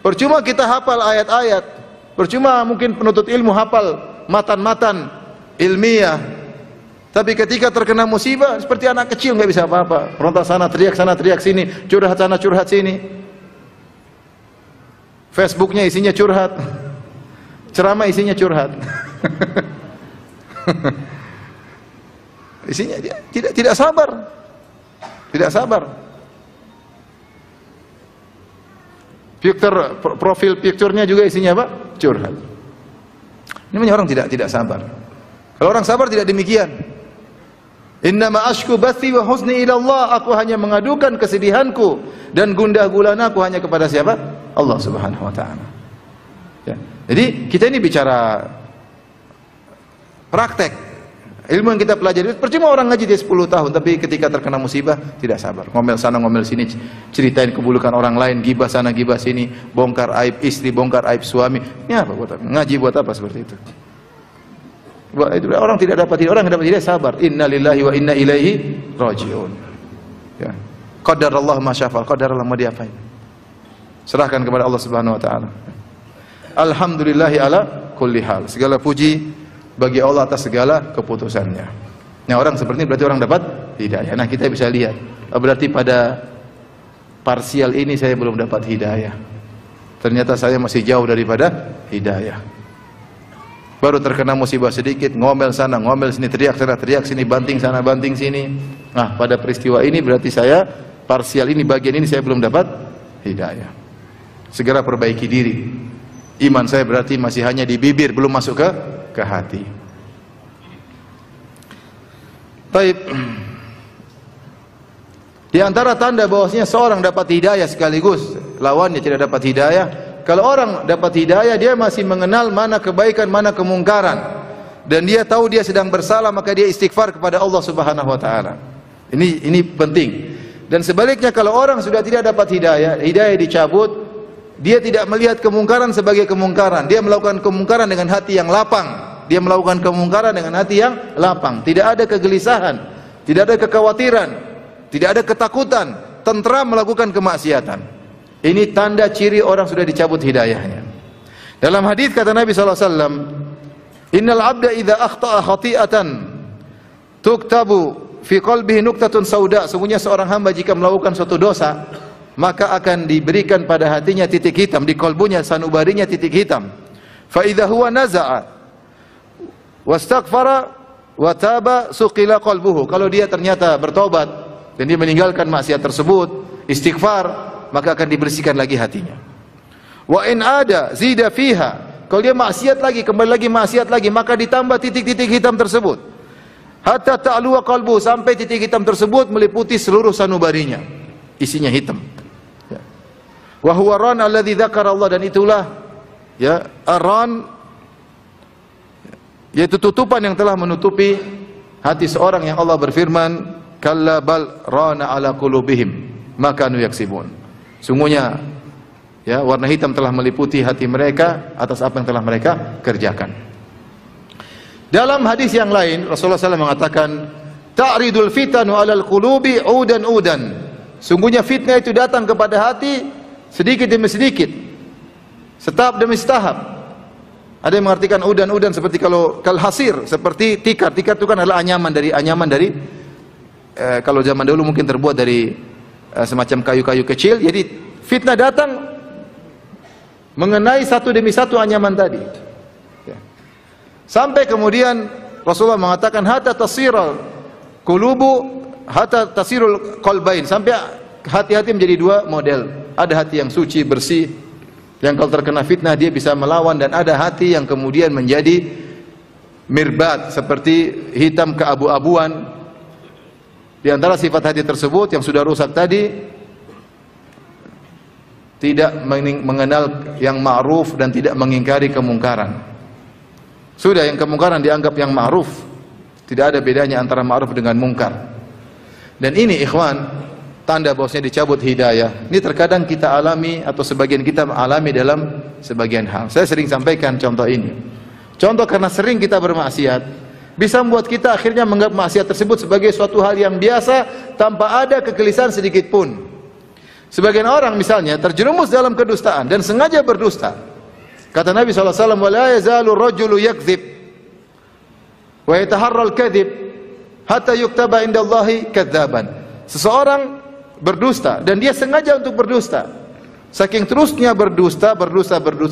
Percuma kita hafal ayat-ayat. Percuma mungkin penuntut ilmu hafal matan-matan ilmiah. Tapi ketika terkena musibah seperti anak kecil, nggak bisa apa-apa. Ronta sana teriak sini, curhat sana curhat sini. Facebooknya isinya curhat. Ceramah isinya curhat. Isinya dia tidak sabar. Tidak sabar. Profil picture-nya juga isinya apa? Curhat. Ini namanya orang tidak sabar. Kalau orang sabar tidak demikian. Innama ashku bathi wa husni ila Allah. Aku hanya mengadukan kesedihanku dan gundah gulanaku hanya kepada siapa? Allah Subhanahu wa taala. Ya. Jadi kita ini bicara praktek. Ilmu yang kita pelajari, percuma orang ngaji dia 10 tahun, tapi ketika terkena musibah tidak sabar. Ngomel sana, ngomel sini, ceritain keburukan orang lain, gibah sana, gibah sini, bongkar aib istri, bongkar aib suami. Ini apa buat apa? Ngaji buat apa seperti itu? Itu orang tidak dapat hidayah, orang yang dapat hidayah sabar. Inna lillahi wa inna ilaihi raji'un. Ya. Qadarallahu ma syafa'al, qadarallahu ma diapain. Serahkan kepada Allah Subhanahu wa taala. Alhamdulillahi ala kulli hal. Segala puji bagi Allah atas segala keputusannya. Nah, orang seperti ini berarti orang dapat hidayah. Nah, kita bisa lihat, berarti pada parsial ini saya belum dapat hidayah. Ternyata saya masih jauh daripada hidayah. Baru terkena musibah sedikit, ngomel sana, ngomel sini, teriak sana, teriak sini, banting sana, banting sini. Nah, pada peristiwa ini berarti saya parsial ini, bagian ini saya belum dapat hidayah. Segera perbaiki diri. Iman saya berarti masih hanya di bibir, belum masuk ke hati. Baik. Di antara tanda bahwasanya seorang dapat hidayah sekaligus lawannya tidak dapat hidayah, kalau orang dapat hidayah dia masih mengenal mana kebaikan, mana kemungkaran, dan dia tahu dia sedang bersalah, maka dia istighfar kepada Allah Subhanahu wa taala. Ini penting. Dan sebaliknya kalau orang sudah tidak dapat hidayah, hidayah dicabut, dia tidak melihat kemungkaran sebagai kemungkaran. Dia melakukan kemungkaran dengan hati yang lapang. Dia melakukan kemungkaran dengan hati yang lapang. Tidak ada kegelisahan, tidak ada kekhawatiran, tidak ada ketakutan, tentram melakukan kemaksiatan. Ini tanda ciri orang sudah dicabut hidayahnya. Dalam hadis kata Nabi SAW, Innal abda idza akhta'a khati'atan tuktabu fi qalbihi nuqtatun sauda. Sesungguhnya seorang hamba jika melakukan suatu dosa, maka akan diberikan pada hatinya titik hitam, di kalbunya, sanubarinya titik hitam. Fa idza huwa naza'a wastaghfara wa taba suqila qalbuhu. Kalau dia ternyata bertobat dan dia meninggalkan maksiat tersebut, istighfar, maka akan dibersihkan lagi hatinya. Wa in ada zida fiha. Kalau dia maksiat lagi, kembali lagi maksiat lagi, maka ditambah titik-titik hitam tersebut. Hatta ta'luwa qalbu, sampai titik hitam tersebut meliputi seluruh sanubarinya. Isinya hitam. Ya. Wa huwa ran alladzi dzakara Allah, dan itulah ya ar-ran, yaitu tutupan yang telah menutupi hati seorang yang Allah berfirman, kalla bal rana ala qulubihim ma kanu yaksibun. Sungguhnya ya, warna hitam telah meliputi hati mereka atas apa yang telah mereka kerjakan. Dalam hadis yang lain Rasulullah SAW mengatakan, ta'ridul fitanu 'alal qulubi udan. Sungguhnya fitnah itu datang kepada hati sedikit demi sedikit, setahap demi setahap. Ada yang mengartikan udan seperti kalau kalhasir, seperti tikar. Tikar itu kan adalah anyaman dari kalau zaman dulu mungkin terbuat dari semacam kayu-kayu kecil. Jadi fitnah datang mengenai satu demi satu anyaman tadi. Ya. Sampai kemudian Rasulullah mengatakan hatta tasirul qulubu hatta tasirul qalbain, sampai hati-hati menjadi dua model. Ada hati yang suci, bersih, yang kalau terkena fitnah dia bisa melawan, dan ada hati yang kemudian menjadi mirbat, seperti hitam keabu-abuan. Di antara sifat hati tersebut yang sudah rusak tadi, tidak mengenal yang ma'ruf dan tidak mengingkari kemungkaran. Sudah yang kemungkaran dianggap yang ma'ruf, tidak ada bedanya antara ma'ruf dengan mungkar. Dan ini ikhwan, tanda bahwasanya dicabut hidayah. Ini terkadang kita alami atau sebagian kita alami dalam sebagian hal. Saya sering sampaikan contoh ini. Contoh karena sering kita bermaksiat, bisa membuat kita akhirnya menganggap maksiat tersebut sebagai suatu hal yang biasa tanpa ada kegelisahan sedikit pun. Sebagian orang misalnya terjerumus dalam kedustaan dan sengaja berdusta. Kata Nabi SAW, wa la yazalu rajulu yakdzib wa yataharra al-kadzib hatta yuktaba indallahi kadzaban. Seseorang berdusta dan dia sengaja untuk berdusta. Saking terusnya berdusta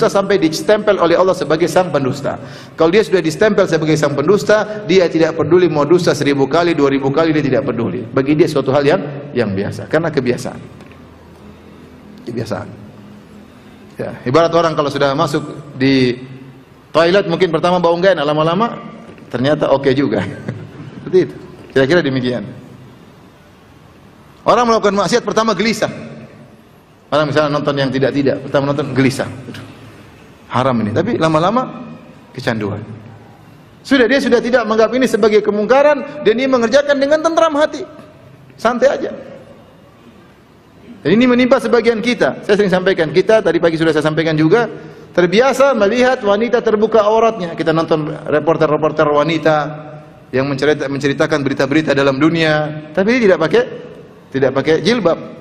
sampai distempel oleh Allah sebagai sang pendusta. Kalau dia sudah distempel sebagai sang pendusta, dia tidak peduli mau dusta 1000 kali, 2000 kali, dia tidak peduli. Bagi dia suatu hal yang biasa, karena kebiasaan. Ya, ibarat orang kalau sudah masuk di toilet mungkin pertama bau enggak enak, lama-lama ternyata oke juga. Seperti itu. Kira-kira demikian. Orang melakukan maksiat pertama gelisah. Orang misalnya nonton yang tidak-tidak, pertama nonton gelisah. Haram ini, tapi lama-lama kecanduan. Dia sudah tidak menganggap ini sebagai kemungkaran, dan dia mengerjakan dengan tentram hati. Santai aja. Dan ini menimpa sebagian kita. Saya sering sampaikan, kita tadi pagi sudah saya sampaikan juga, terbiasa melihat wanita terbuka auratnya. Kita nonton reporter-reporter wanita yang menceritakan berita-berita dalam dunia, tapi dia tidak pakai jilbab.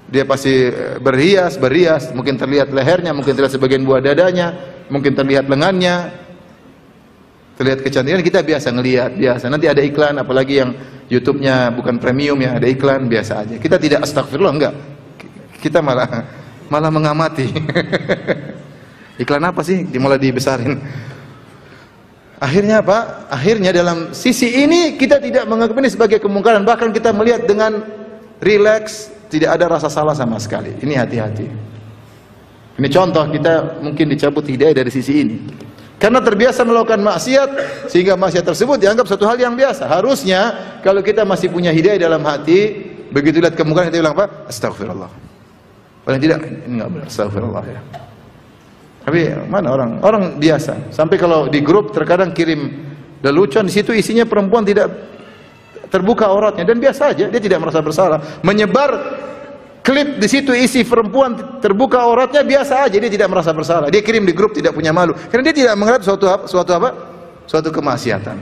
Dia pasti berhias, mungkin terlihat lehernya, mungkin terlihat sebagian buah dadanya, mungkin terlihat lengannya, terlihat kecantikan. Kita biasa ngelihat, biasa. Nanti ada iklan, apalagi yang YouTube-nya bukan premium ya, ada iklan, biasa aja. Kita tidak astagfirullah, enggak. Kita malah mengamati. Iklan apa sih? Malah dibesarin. Akhirnya apa? Akhirnya dalam sisi ini kita tidak menganggap ini sebagai kemungkaran, bahkan kita melihat dengan rileks, tidak ada rasa salah sama sekali. Ini hati-hati. Ini contoh kita mungkin dicabut hidayah dari sisi ini. Karena terbiasa melakukan maksiat, sehingga maksiat tersebut dianggap suatu hal yang biasa. Harusnya kalau kita masih punya hidayah dalam hati, begitu lihat kemungkaran kita bilang apa? Astagfirullah. Paling tidak ini enggak benar, astagfirullah ya. Tapi mana orang biasa. Sampai kalau di grup terkadang kirim lelucon, di situ isinya perempuan tidak terbuka auratnya dan biasa aja, dia tidak merasa bersalah. Menyebar klip di situ isi perempuan terbuka auratnya biasa aja, dia tidak merasa bersalah. Dia kirim di grup tidak punya malu, karena dia tidak menganggap suatu kemaksiatan.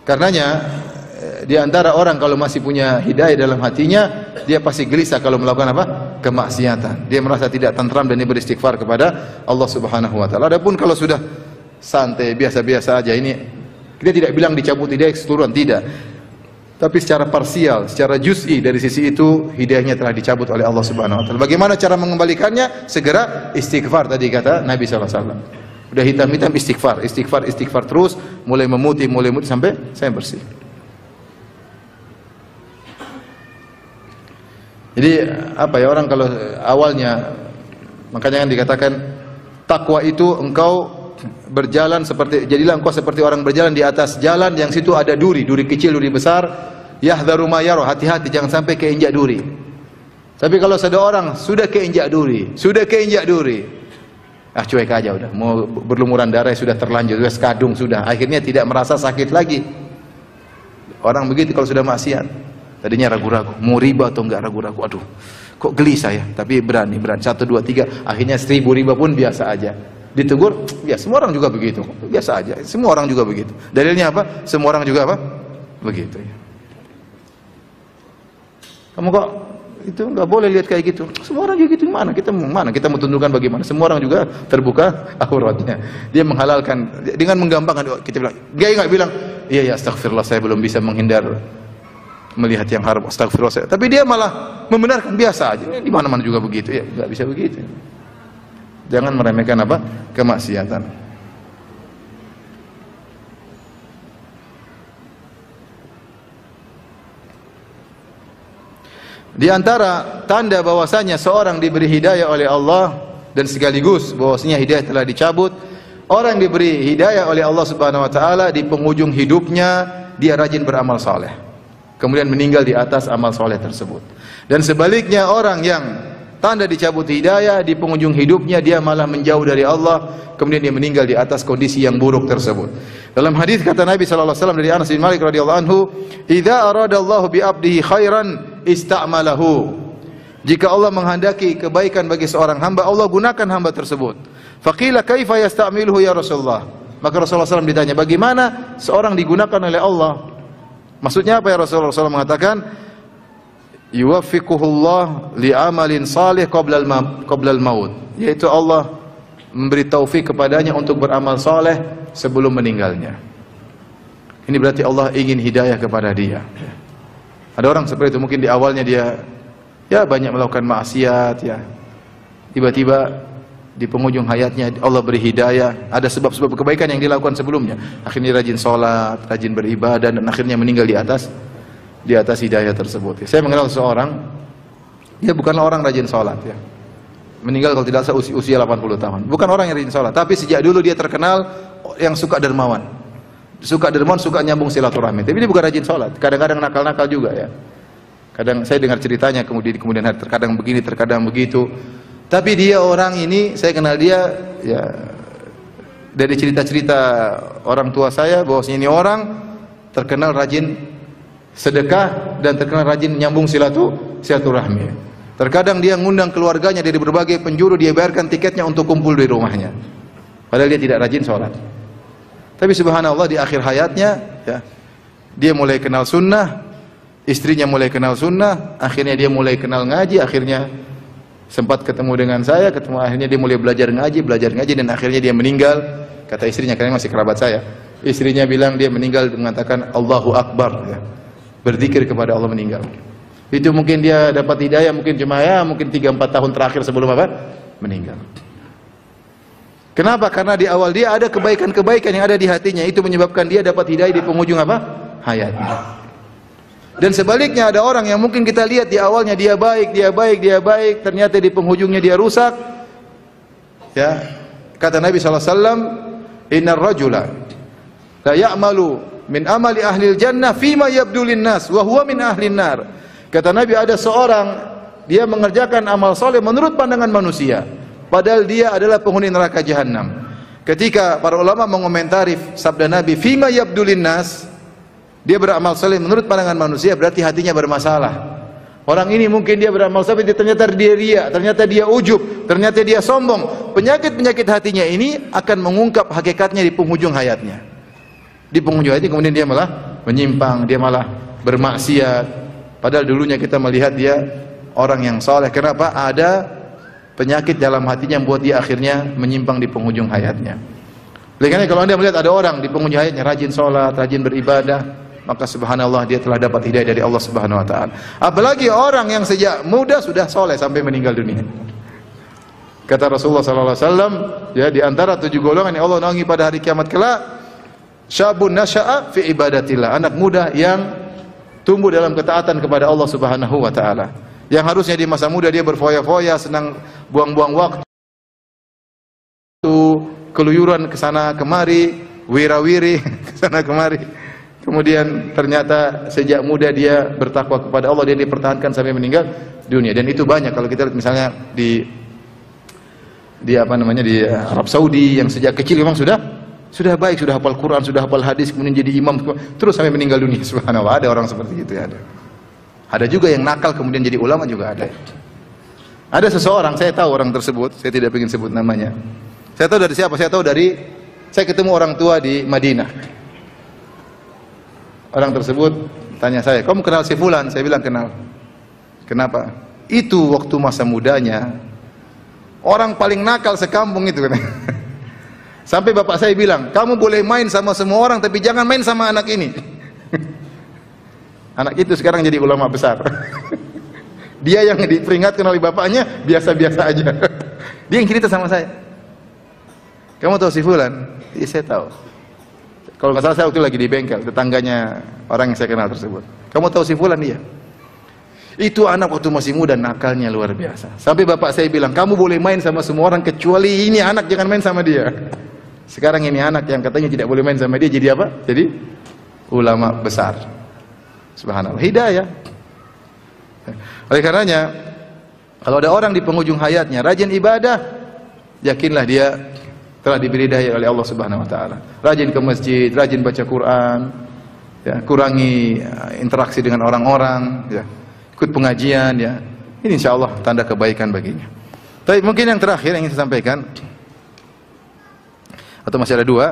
Karenanya di antara orang kalau masih punya hidayah dalam hatinya, dia pasti gelisah kalau melakukan apa? Kemaksiatan. Dia merasa tidak tentram dan dia beristighfar kepada Allah Subhanahu wa taala. Adapun kalau sudah santai, biasa-biasa aja, ini kita tidak bilang dicabut hidayah keseluruhan, tidak. Tapi secara parsial, secara juz'i, dari sisi itu hidayahnya telah dicabut oleh Allah Subhanahu wa taala. Bagaimana cara mengembalikannya? Segera istighfar, tadi kata Nabi sallallahu alaihi wasallam. Udah hitam-hitam istighfar terus, mulai memutih sampai bersih. Jadi apa ya, orang kalau awalnya, makanya kan dikatakan takwa itu engkau berjalan seperti, jadilah engkau seperti orang berjalan di atas jalan yang situ ada duri, duri kecil, duri besar. Yahdharu ma yara, hati-hati jangan sampai keinjak duri. Tapi kalau seseorang sudah keinjak duri, cuek aja udah, mau berlumuran darah sudah terlanjur, sudah sekadung sudah, akhirnya tidak merasa sakit lagi. Orang begitu kalau sudah maksiat. Tadinya ragu-ragu, mau riba atau enggak, ragu-ragu. Aduh, kok geli saya, tapi berani. 1, 2, 3, akhirnya 1000 riba pun biasa aja. Ditegur, ya semua orang juga begitu, biasa aja. Semua orang juga begitu. Dalilnya apa? Semua orang juga apa? Begitu ya. Kamu kok itu enggak boleh lihat kayak gitu. Semua orang juga gitu, mana kita mau tundukkan bagaimana? Semua orang juga terbuka auratnya. Dia menghalalkan dengan menggampangkan. Kita bilang, dia enggak bilang, iya astagfirullah, saya belum bisa menghindar melihat yang haram, astagfirullah. Tapi dia malah membenarkan, biasa aja. Di mana-mana juga begitu, ya enggak bisa begitu. Jangan meremehkan apa? Kemaksiatan. Di antara tanda bahwasanya seorang diberi hidayah oleh Allah dan sekaligus bahwasanya hidayah telah dicabut, orang diberi hidayah oleh Allah Subhanahu wa taala di penghujung hidupnya dia rajin beramal saleh, kemudian meninggal di atas amal soleh tersebut. Dan sebaliknya orang yang tanda dicabut hidayah di penghujung hidupnya dia malah menjauh dari Allah, kemudian dia meninggal di atas kondisi yang buruk tersebut. Dalam hadis kata Nabi sallallahu alaihi wasallam dari Anas bin Malik radhiyallahu anhu, "Idza aradallahu bi 'abdihi khairan ista'malahu." Jika Allah menghendaki kebaikan bagi seorang hamba, Allah gunakan hamba tersebut. Faqila kaifa yasta'miluhu ya Rasulullah? Maka Rasulullah SAW ditanya, bagaimana seorang digunakan oleh Allah? Maksudnya apa ya Rasulullah SAW mengatakan, yuwaffiquhullah li'amalin salih qabla al-maut, yaitu Allah memberi taufik kepadanya untuk beramal saleh sebelum meninggalnya. Ini berarti Allah ingin hidayah kepada dia. Ada orang seperti itu, mungkin di awalnya dia ya banyak melakukan maksiat ya. Tiba-tiba di penghujung hayatnya Allah beri hidayah, ada sebab-sebab kebaikan yang dilakukan sebelumnya. Akhirnya rajin sholat, rajin beribadah, dan akhirnya meninggal di atas hidayah tersebut. Saya mengenal seorang, dia bukanlah orang rajin sholat ya. Meninggal kalau tidak salah usia 80 tahun. Bukan orang yang rajin sholat, tapi sejak dulu dia terkenal yang suka dermawan. Suka nyambung silaturahmi. Tapi dia bukan rajin sholat, kadang-kadang nakal-nakal juga ya. Kadang saya dengar ceritanya kemudian hari terkadang begini, terkadang begitu. Tapi dia orang ini, saya kenal dia ya dari cerita-cerita orang tua saya bahwasanya ini orang terkenal rajin sedekah dan terkenal rajin nyambung silaturahmi. Terkadang dia ngundang keluarganya dari berbagai penjuru, dia bayarkan tiketnya untuk kumpul di rumahnya. Padahal dia tidak rajin sholat. Tapi subhanallah di akhir hayatnya ya, dia mulai kenal sunnah, istrinya mulai kenal sunnah, akhirnya dia mulai kenal ngaji, akhirnya sempat ketemu dengan saya, akhirnya dia mulai belajar ngaji, dan akhirnya dia meninggal. Kata istrinya, karena masih kerabat saya, istrinya bilang dia meninggal mengatakan Allahu Akbar ya. Berzikir kepada Allah meninggal. Itu mungkin dia dapat hidayah mungkin cuma ya mungkin 3-4 tahun terakhir sebelum apa? Meninggal. Kenapa? Karena di awal dia ada kebaikan-kebaikan yang ada di hatinya, itu menyebabkan dia dapat hidayah di penghujung apa? Hayatnya. Dan sebaliknya ada orang yang mungkin kita lihat di awalnya dia baik, ternyata di penghujungnya dia rusak. Ya, kata Nabi SAW, Innar rajula la ya'malu min amali ahlil jannah fima yabdu linnas wa huwa min ahlin nar. Kata Nabi, ada seorang dia mengerjakan amal soleh menurut pandangan manusia, padahal dia adalah penghuni neraka jahanam. Ketika para ulama mengomentari sabda Nabi fima yabdu linnas, dia beramal saleh menurut pandangan manusia, berarti hatinya bermasalah. Orang ini mungkin dia beramal saleh, ternyata dia riya, ternyata dia ujub, ternyata dia sombong. Penyakit-penyakit hatinya ini akan mengungkap hakikatnya di penghujung hayatnya. Di penghujung hayatnya kemudian dia malah menyimpang, dia malah bermaksiat. Padahal dulunya kita melihat dia orang yang saleh. Kenapa? Ada penyakit dalam hatinya yang membuat dia akhirnya menyimpang di penghujung hayatnya. Oleh karena kalau Anda melihat ada orang di penghujung hayatnya rajin sholat, rajin beribadah, maka subhanallah dia telah dapat hidayah dari Allah Subhanahu wa taala. Apalagi orang yang sejak muda sudah soleh sampai meninggal dunia. Kata Rasulullah sallallahu alaihi wasallam, ya di antara 7 golongan yang Allah naungi pada hari kiamat kelak, syabun nasya'a fi ibadatillah, anak muda yang tumbuh dalam ketaatan kepada Allah Subhanahu wa taala. Yang harusnya di masa muda dia berfoya-foya, senang buang-buang waktu, keluyuran ke sana kemari, wira-wiri ke sana kemari. Kemudian ternyata sejak muda dia bertakwa kepada Allah, dia dipertahankan sampai meninggal dunia. Dan itu banyak kalau kita lihat misalnya di Arab Saudi yang sejak kecil memang sudah baik, sudah hafal Quran, sudah hafal hadis, kemudian jadi imam terus sampai meninggal dunia. Subhanallah, ada orang seperti itu ya, ada. Ada juga yang nakal kemudian jadi ulama juga ada. Ada seseorang, saya tahu orang tersebut, saya tidak ingin sebut namanya. Saya tahu dari siapa? Saya ketemu orang tua di Madinah. Orang tersebut tanya saya, "Kamu kenal si fulan?" Saya bilang kenal. Kenapa? Itu waktu masa mudanya orang paling nakal sekampung itu. Sampai bapak saya bilang, "Kamu boleh main sama semua orang tapi jangan main sama anak ini." Anak itu sekarang jadi ulama besar. Dia yang diperingatkan oleh bapaknya biasa-biasa aja. Dia yang cerita sama saya. "Kamu tahu si fulan?" "Iya, saya tahu." Kalau nggak salah saya waktu lagi di bengkel, tetangganya orang yang saya kenal tersebut. "Kamu tahu si fulan?" "Iya." Itu anak waktu masih muda nakalnya luar biasa. Sampai bapak saya bilang, "Kamu boleh main sama semua orang kecuali ini anak, jangan main sama dia." Sekarang ini anak yang katanya tidak boleh main sama dia jadi apa? Jadi ulama besar. Subhanallah, hidayah. Oleh karenanya, kalau ada orang di penghujung hayatnya rajin ibadah, yakinlah dia telah diberi hidayah oleh Allah Subhanahu wa taala. Rajin ke masjid, rajin baca Quran, ya, kurangi interaksi dengan orang-orang, ya. Ikut pengajian, ya. Ini insyaallah tanda kebaikan baginya. Tapi mungkin yang terakhir yang ingin saya sampaikan, atau masih ada dua.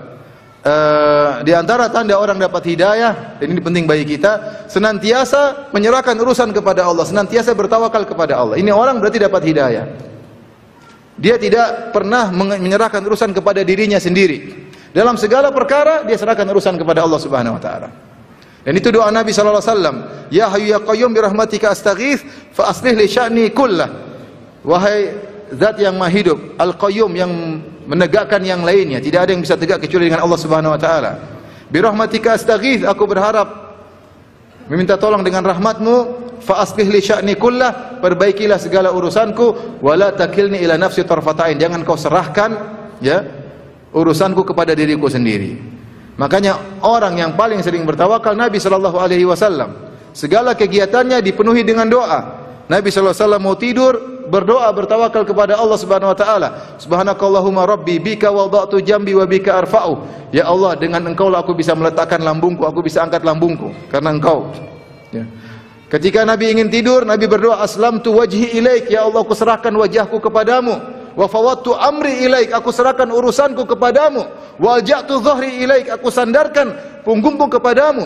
Di antara tanda orang dapat hidayah, dan ini penting bagi kita, senantiasa menyerahkan urusan kepada Allah, senantiasa bertawakal kepada Allah. Ini orang berarti dapat hidayah. Dia tidak pernah menyerahkan urusan kepada dirinya sendiri. Dalam segala perkara dia serahkan urusan kepada Allah Subhanahu wa taala. Dan itu doa Nabi sallallahu alaihi wasallam, "Ya Hayyu ya Qayyum bi rahmatika astaghits fa aslih li sya'ni kullah." Wahai Zat yang Maha Hidup, Al-Qayyum yang menegakkan yang lainnya, tidak ada yang bisa tegak kecuali dengan Allah Subhanahu wa taala. Bi rahmatika astaghits, aku berharap meminta tolong dengan rahmatmu, fa aslih li sya'ni kullah, perbaikilah segala urusanku, wala takilni ila nafsi tarfatain, jangan kau serahkan ya urusanku kepada diriku sendiri. Makanya orang yang paling sering bertawakal Nabi sallallahu alaihi wasallam. Segala kegiatannya dipenuhi dengan doa. Nabi sallallahu alaihi wasallam mau tidur, berdoa, bertawakal kepada Allah Subhanahu wa taala. Subhanakallahumma rabbi bika wada'tu jambi wa bika arfa'u. Ya Allah, dengan Engkau lah aku bisa meletakkan lambungku, aku bisa angkat lambungku karena Engkau. Ya. Ketika Nabi ingin tidur, Nabi berdoa, aslamtu wajhi ilaik, ya Allah, aku serahkan wajahku kepadamu. Wa fawwadtu amri ilaik, aku serahkan urusanku kepadamu. Wa alja'tu dhahri ilaik, aku sandarkan punggungku kepadamu.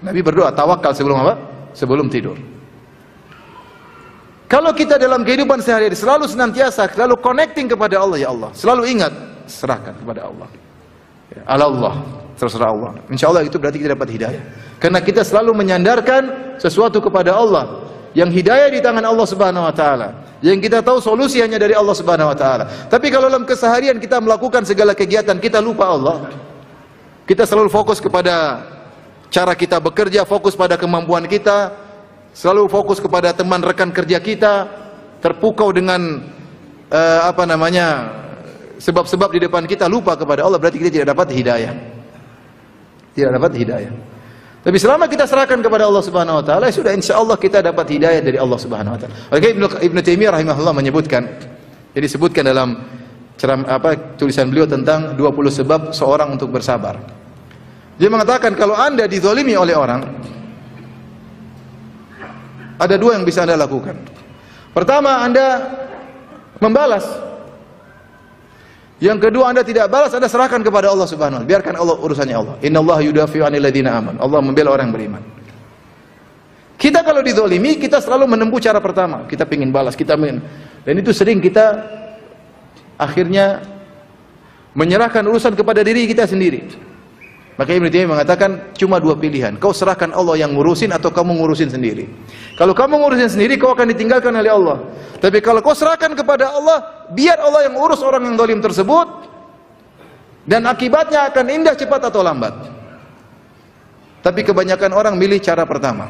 Nabi berdoa tawakal sebelum apa? Sebelum tidur. Kalau kita dalam kehidupan sehari-hari selalu senantiasa selalu connecting kepada Allah, ya Allah, selalu ingat serahkan kepada Allah. Ya, Allah, terserah Allah. Insyaallah itu berarti kita dapat hidayah. Karena kita selalu menyandarkan sesuatu kepada Allah. Yang hidayah di tangan Allah Subhanahu wa taala. Yang kita tahu solusi hanya dari Allah Subhanahu wa taala. Tapi kalau dalam keseharian kita melakukan segala kegiatan, kita lupa Allah. Kita selalu fokus kepada cara kita bekerja, fokus pada kemampuan kita, selalu fokus kepada teman rekan kerja kita, terpukau dengan sebab-sebab di depan kita, lupa kepada Allah, berarti kita tidak dapat hidayah. Tidak dapat hidayah. Tapi selama kita serahkan kepada Allah Subhanahu wa taala, sudah insyaallah kita dapat hidayah dari Allah Subhanahu wa taala. Oke, Ibnu Taimiyah rahimahullah menyebutkan, jadi disebutkan dalam tulisan beliau tentang 20 sebab seorang untuk bersabar. Dia mengatakan kalau Anda dizalimi oleh orang, ada dua yang bisa Anda lakukan. Pertama, Anda membalas. Yang kedua, Anda tidak balas, Anda serahkan kepada Allah Subhanahu wa taala. Biarkan Allah urusannya Allah. Innallaha yudafi'u 'anil ladzina amanu. Allah membela orang yang beriman. Kita kalau dizalimi, kita selalu menempuh cara pertama. Kita ingin balas, dan itu sering kita akhirnya menyerahkan urusan kepada diri kita sendiri. Maka Ibnu Taimiyah mengatakan cuma dua pilihan. Kau serahkan Allah yang ngurusin atau kamu ngurusin sendiri. Kalau kamu ngurusin sendiri, kau akan ditinggalkan oleh Allah. Tapi kalau kau serahkan kepada Allah, biar Allah yang urus orang yang zalim tersebut, dan akibatnya akan indah cepat atau lambat. Tapi kebanyakan orang milih cara pertama.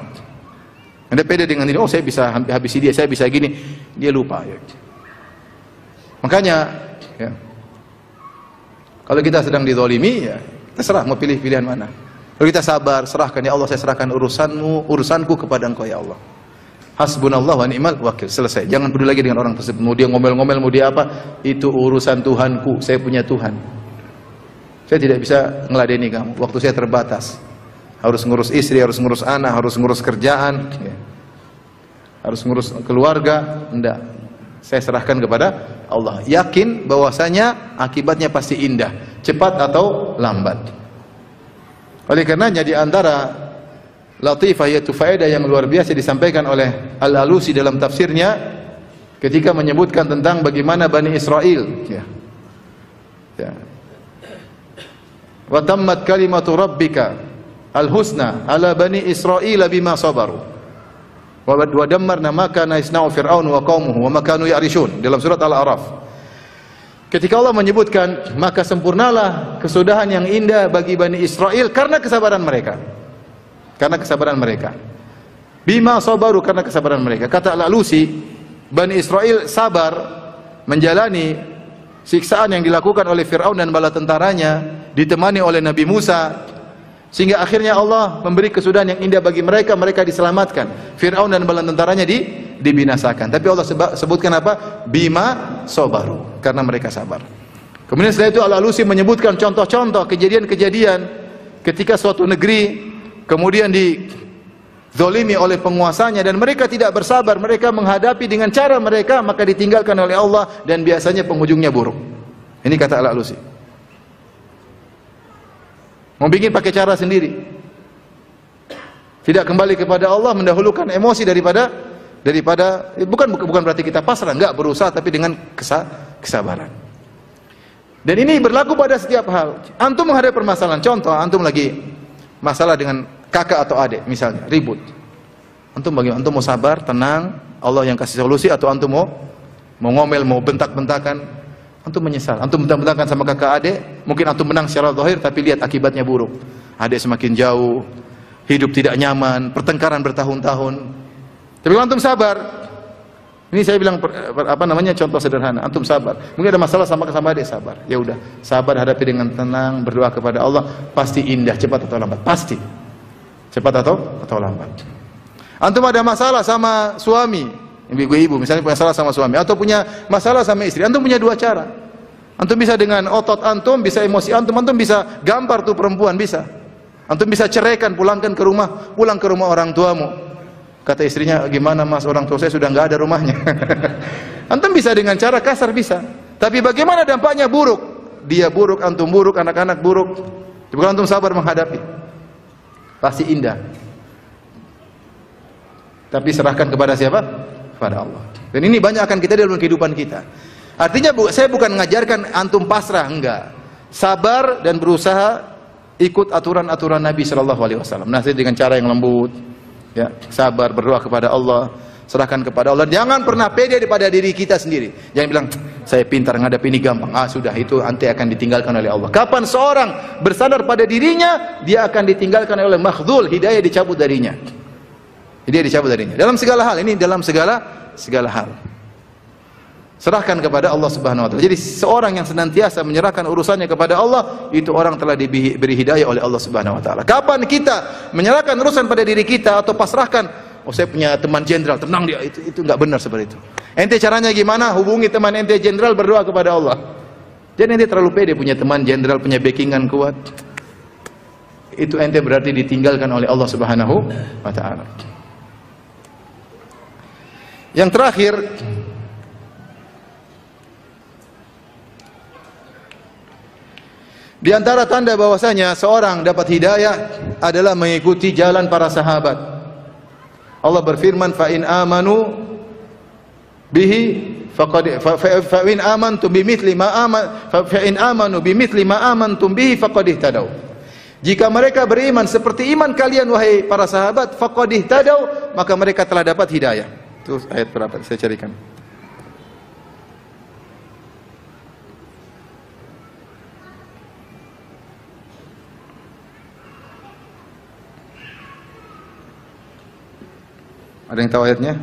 Anda pede dengan ini, oh saya bisa habisi dia, saya bisa gini, dia lupa. Ya. Makanya, ya, kalau kita sedang dizalimi, ya, terserah mau pilih pilihan mana. Kalau kita sabar, serahkan, ya Allah, saya serahkan urusanku kepada Engkau, ya Allah. Hasbunallah wa ni'mal wakil. Selesai. Jangan peduli lagi dengan orang tersebut. Mau dia ngomel-ngomel, mau dia apa, itu urusan Tuhanku. Saya punya Tuhan. Saya tidak bisa ngeladeni kamu. Waktu saya terbatas. Harus ngurus istri, harus ngurus anak, harus ngurus kerjaan, ya. Harus ngurus keluarga. Enggak. Saya serahkan kepada Allah. Yakin bahwasanya akibatnya pasti indah, cepat atau lambat. Oleh karenanya di antara latifah, yaitu faedah yang luar biasa disampaikan oleh Al-Alusi dalam tafsirnya ketika menyebutkan tentang bagaimana Bani Israel, ya. Ya. Wa tammat kalimatu rabbika al-husna ala Bani Israel bima sabaru wa dammarna ma kana yasna'u fir'aun wa qaumuhu wa ma kanu ya'rishun, dalam surat Al-A'raf. Ketika Allah menyebutkan, maka sempurnalah kesudahan yang indah bagi Bani Israel karena kesabaran mereka. Karena kesabaran mereka. Bima sabaru, karena kesabaran mereka. Kata Al-Alusi, Bani Israel sabar menjalani siksaan yang dilakukan oleh Fir'aun dan bala tentaranya, ditemani oleh Nabi Musa, sehingga akhirnya Allah memberi kesudahan yang indah bagi mereka. Mereka diselamatkan. Fir'aun dan bala tentaranya dibinasakan. Tapi Allah sebutkan apa? Bima sabaru, karena mereka sabar. Kemudian setelah itu Al-Alusi menyebutkan contoh-contoh kejadian-kejadian ketika suatu negeri kemudian dizolimi oleh penguasanya dan mereka tidak bersabar, mereka menghadapi dengan cara mereka, maka ditinggalkan oleh Allah dan biasanya penghujungnya buruk. Ini kata Al-Alusi. Mau bikin pakai cara sendiri, tidak kembali kepada Allah, mendahulukan emosi daripada bukan berarti kita pasrah, enggak, berusaha tapi dengan kesabaran. Dan ini berlaku pada setiap hal. Antum menghadapi permasalahan, contoh antum lagi masalah dengan kakak atau adik misalnya, ribut. Antum bagaimana? Antum mau sabar, tenang, Allah yang kasih solusi, atau antum mau ngomel, mau bentak-bentakan? Antum menyesal. Antum bentak-bentakan sama kakak adik, mungkin antum menang secara zahir tapi lihat akibatnya buruk. Adik semakin jauh, hidup tidak nyaman, pertengkaran bertahun-tahun. Tapi kalau antum sabar, ini saya bilang contoh sederhana, antum sabar. Mungkin ada masalah sama adik, sabar. Ya udah, sabar, hadapi dengan tenang, berdoa kepada Allah, pasti indah, cepat atau lambat, pasti. Cepat atau lambat. Antum ada masalah sama suami, ibu-ibu misalnya punya masalah sama suami, atau punya masalah sama istri, antum punya dua cara. Antum bisa dengan otot antum, bisa emosi antum bisa gampar tuh perempuan, bisa. Antum bisa ceraikan, pulang ke rumah orang tuamu. Kata istrinya, gimana mas, orang tua saya sudah nggak ada rumahnya. Antum bisa dengan cara kasar, bisa. Tapi bagaimana dampaknya? Buruk. Dia buruk, antum buruk, anak-anak buruk. Coba antum sabar menghadapi, pasti indah. Tapi serahkan kepada siapa? Kepada Allah. Dan ini banyak akan kita dalam kehidupan kita. Artinya saya bukan mengajarkan antum pasrah, enggak. Sabar dan berusaha ikut aturan-aturan Nabi sallallahu alaihi wasallam. Nasihat dengan cara yang lembut, ya, sabar, berdoa kepada Allah, serahkan kepada Allah. Jangan pernah pede daripada diri kita sendiri. Jangan bilang saya pintar, ngadep ini gampang. Sudah, itu nanti akan ditinggalkan oleh Allah. Kapan seorang bersandar pada dirinya, dia akan ditinggalkan oleh makhdhul, hidayah dicabut darinya. Hidayah dicabut darinya. Dalam segala hal, ini dalam segala hal. Serahkan kepada Allah Subhanahu wa taala. Jadi seorang yang senantiasa menyerahkan urusannya kepada Allah, itu orang telah diberi hidayah oleh Allah Subhanahu wa taala. Kapan kita menyerahkan urusan pada diri kita atau pasrahkan, oh saya punya teman jenderal, tenang dia, itu enggak benar seperti itu. Ente caranya gimana? Hubungi teman ente jenderal, berdoa kepada Allah. Jadi ente terlalu pede punya teman jenderal, punya backingan kuat. Itu ente berarti ditinggalkan oleh Allah Subhanahu wa taala. Yang terakhir, di antara tanda bahwasanya seorang dapat hidayah adalah mengikuti jalan para sahabat. Allah berfirman, fa in amanu bihi faqad fa in amantum bimithli ma amanu bimithli ma amantum bihi faqad ihtadaw. Jika mereka beriman seperti iman kalian wahai para sahabat, faqad ihtadaw, maka mereka telah dapat hidayah. Itu ayat berapa? Saya carikan. Ada yang tahu ayatnya?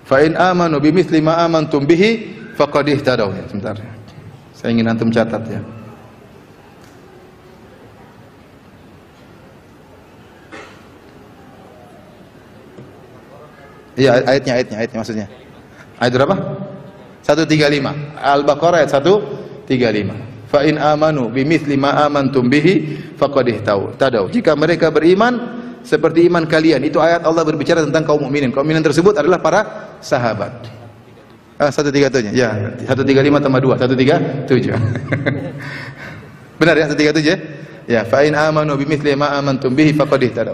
Fa in amanu bimithli ma amantum bihi faqad ihtadaw. Ya, sebentar. Saya ingin antum catat ya. Iya, ayatnya maksudnya. Ayat berapa? 135. Al-Baqarah ayat 135. Fa in amanu bimithli ma amantum bihi faqad ihtadaw. Jika mereka beriman seperti iman kalian. Itu ayat Allah berbicara tentang kaum mukminin. Kaum mukminin tersebut adalah para sahabat. 137-nya. Ya, 135 tambah 2, 137. Benar ya, 137 ya? Ya, fa in amanu bimithli ma amantum bihi faqad ihtadaw.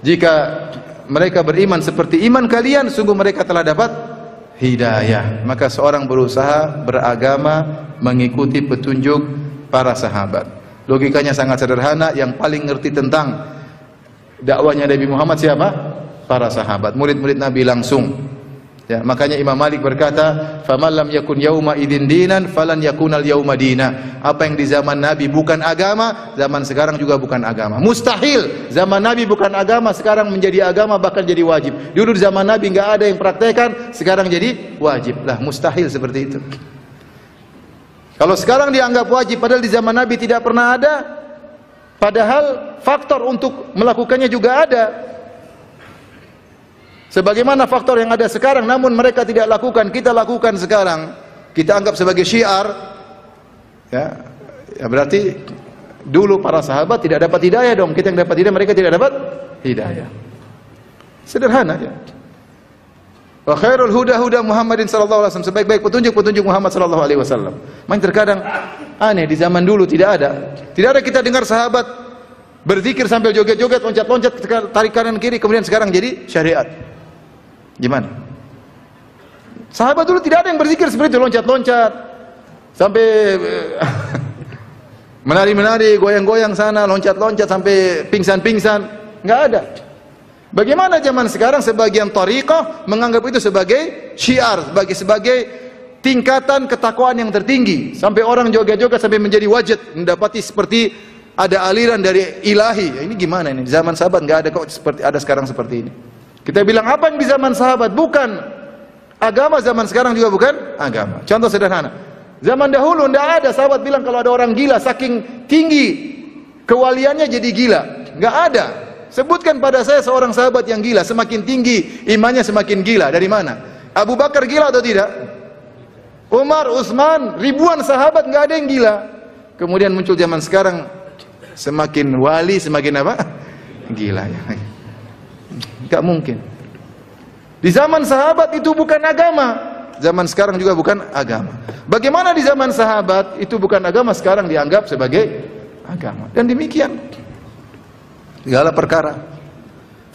Jika mereka beriman seperti iman kalian, sungguh mereka telah dapat hidayah. Maka seorang berusaha beragama mengikuti petunjuk para sahabat. Logikanya sangat sederhana. Yang paling ngerti tentang dakwanya Nabi Muhammad siapa? Para sahabat, murid-murid Nabi langsung. Ya, makanya Imam Malik berkata, "Faman lam yakun yauma idzin dinan falan yakunal yauma dina." Apa yang di zaman Nabi bukan agama, zaman sekarang juga bukan agama. Mustahil zaman Nabi bukan agama, sekarang menjadi agama, bahkan jadi wajib. Dulu di zaman Nabi enggak ada yang praktekkan, sekarang jadi wajib. Lah, mustahil seperti itu. Kalau sekarang dianggap wajib padahal di zaman Nabi tidak pernah ada, padahal faktor untuk melakukannya juga ada. Sebagaimana faktor yang ada sekarang, namun mereka tidak lakukan, kita lakukan sekarang. Kita anggap sebagai syiar. Ya, berarti dulu para sahabat tidak dapat hidayah dong. Kita yang dapat hidayah, mereka tidak dapat hidayah. Sederhana ya. Wa khairul huda huda Muhammadin sallallahu alaihi wasallam. Sebaik-baik petunjuk Muhammad sallallahu alaihi wasallam. Main terkadang aneh, di zaman dulu tidak ada. Tidak ada kita dengar sahabat berzikir sambil joget-joget, loncat-loncat, tarik kanan kiri, kemudian sekarang jadi syariat. Gimana? Sahabat dulu tidak ada yang berzikir seperti itu, loncat-loncat sampai menari-menari, goyang-goyang sana, loncat-loncat sampai pingsan-pingsan, enggak ada. Bagaimana zaman sekarang sebagian thariqah menganggap itu sebagai syiar, sebagai tingkatan ketakwaan yang tertinggi, sampai orang joget-joget sampai menjadi wajib, mendapati seperti ada aliran dari ilahi. Ini gimana ini? Zaman sahabat enggak ada kok seperti ada sekarang seperti ini. Kita bilang apa yang di zaman sahabat bukan agama, zaman sekarang juga bukan agama. Contoh sederhana. Zaman dahulu tidak ada, sahabat bilang kalau ada orang gila saking tinggi kewaliannya jadi gila. Enggak ada. Sebutkan pada saya seorang sahabat yang gila, semakin tinggi imannya semakin gila. Dari mana? Abu Bakar gila atau tidak? Umar, Utsman, ribuan sahabat enggak ada yang gila. Kemudian muncul zaman sekarang, semakin wali semakin apa? Gila ya. Enggak mungkin. Di zaman sahabat itu bukan agama, zaman sekarang juga bukan agama. Bagaimana di zaman sahabat itu bukan agama, sekarang dianggap sebagai agama. Dan demikian segala perkara.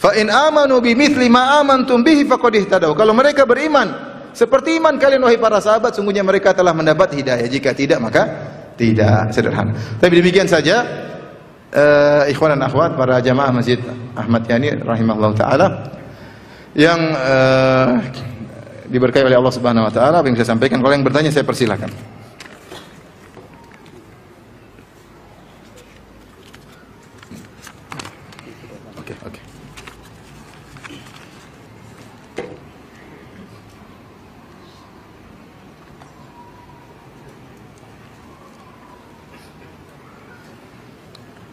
Fa in amanu bimithli ma amantum bihi faqad ihtadaw. Kalau mereka beriman seperti iman kalian wahai para sahabat, sungguhnya mereka telah mendapat hidayah. Jika tidak maka tidak. Sederhana. Tapi demikian saja. Ikhwan dan akhwat, para jamaah Masjid Ahmad Yani rahimahullah taala yang diberkahi oleh Allah Subhanahu wa taala, apa yang saya sampaikan. Kalau yang bertanya saya persilakan. Oke.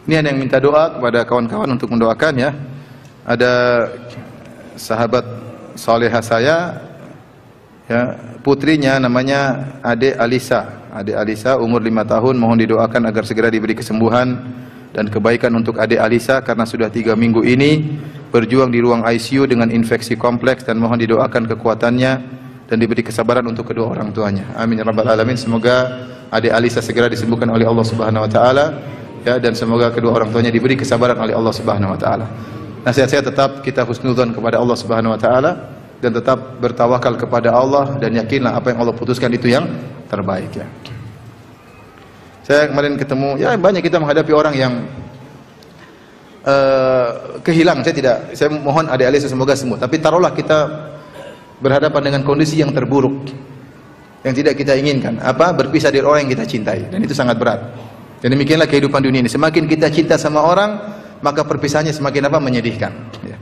Ini ada yang minta doa kepada kawan-kawan untuk mendoakan ya. Ada sahabat salehah saya ya, putrinya namanya Ade Alisa. Ade Alisa umur 5 tahun, mohon didoakan agar segera diberi kesembuhan dan kebaikan untuk Ade Alisa karena sudah 3 minggu ini berjuang di ruang ICU dengan infeksi kompleks, dan mohon didoakan kekuatannya dan diberi kesabaran untuk kedua orang tuanya. Amin ya rabbal alamin. Semoga Ade Alisa segera disembuhkan oleh Allah Subhanahu wa taala. Ya, dan semoga kedua orang tuanya diberi kesabaran oleh Allah Subhanahu wa taala. Nasihat saya tetap kita husnudzon kepada Allah Subhanahu wa taala dan tetap bertawakal kepada Allah, dan yakinlah apa yang Allah putuskan itu yang terbaik ya. Saya kemarin ketemu, ya banyak kita menghadapi orang yang kehilangan. Saya mohon adik-adik semoga sembuh. Tapi taruhlah kita berhadapan dengan kondisi yang terburuk, yang tidak kita inginkan. Berpisah dari orang yang kita cintai, dan itu sangat berat. Dan demikianlah kehidupan dunia ini. Semakin kita cinta sama orang, maka perpisahannya semakin apa? Menyedihkan. Ya.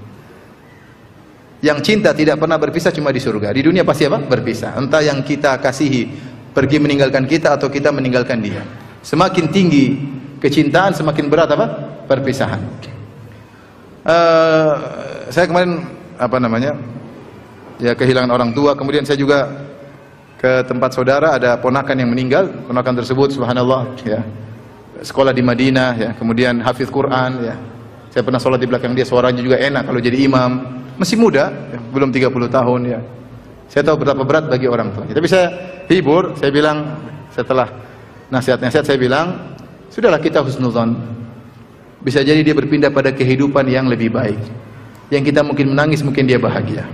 Yang cinta tidak pernah berpisah cuma di surga. Di dunia pasti apa? Berpisah. Entah yang kita kasihi pergi meninggalkan kita atau kita meninggalkan dia. Semakin tinggi kecintaan, semakin berat apa? Perpisahan. Saya kemarin ya kehilangan orang tua. Kemudian saya juga ke tempat saudara, ada ponakan yang meninggal. Ponakan tersebut, subhanallah, ya, sekolah di Madinah, ya, kemudian hafiz Quran, ya. Saya pernah sholat di belakang dia, suaranya juga enak kalau jadi imam. Masih muda, ya, belum 30 tahun, ya. Saya tahu betapa berat bagi orang tua. Tapi saya hibur, saya bilang setelah nasihat-nasihat, saya bilang, sudahlah kita husnuzon. Bisa jadi dia berpindah pada kehidupan yang lebih baik. Yang kita mungkin menangis, mungkin dia bahagia.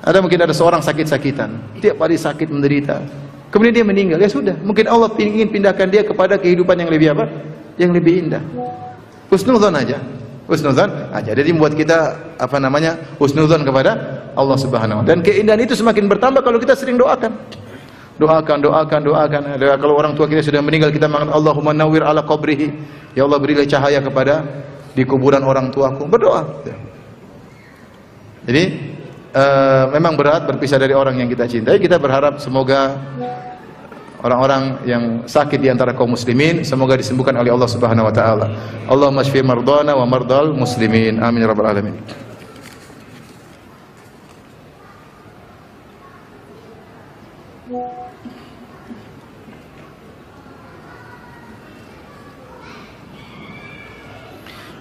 Mungkin ada seorang sakit-sakitan, tiap hari sakit menderita. Kemudian dia meninggal, ya sudah. Mungkin Allah ingin pindahkan dia kepada kehidupan yang lebih apa? Yang lebih indah. Husnuzon aja. Husnuzon aja. Jadi membuat kita husnuzon kepada Allah Subhanahu wa taala. Dan keindahan itu semakin bertambah kalau kita sering doakan. Doakan. Kalau orang tua kita sudah meninggal, kita mengatakan Allahumma nawwir ala qabrihi. Ya Allah, berilah cahaya kepada di kuburan orang tuaku. Berdoa. Jadi memang berat berpisah dari orang yang kita cintai. Kita berharap semoga orang-orang yang sakit di antara kaum muslimin semoga disembuhkan oleh Allah Subhanahu wa taala. Allahumma shfi mardana wa mardal muslimin. Amin ya rabbal alamin.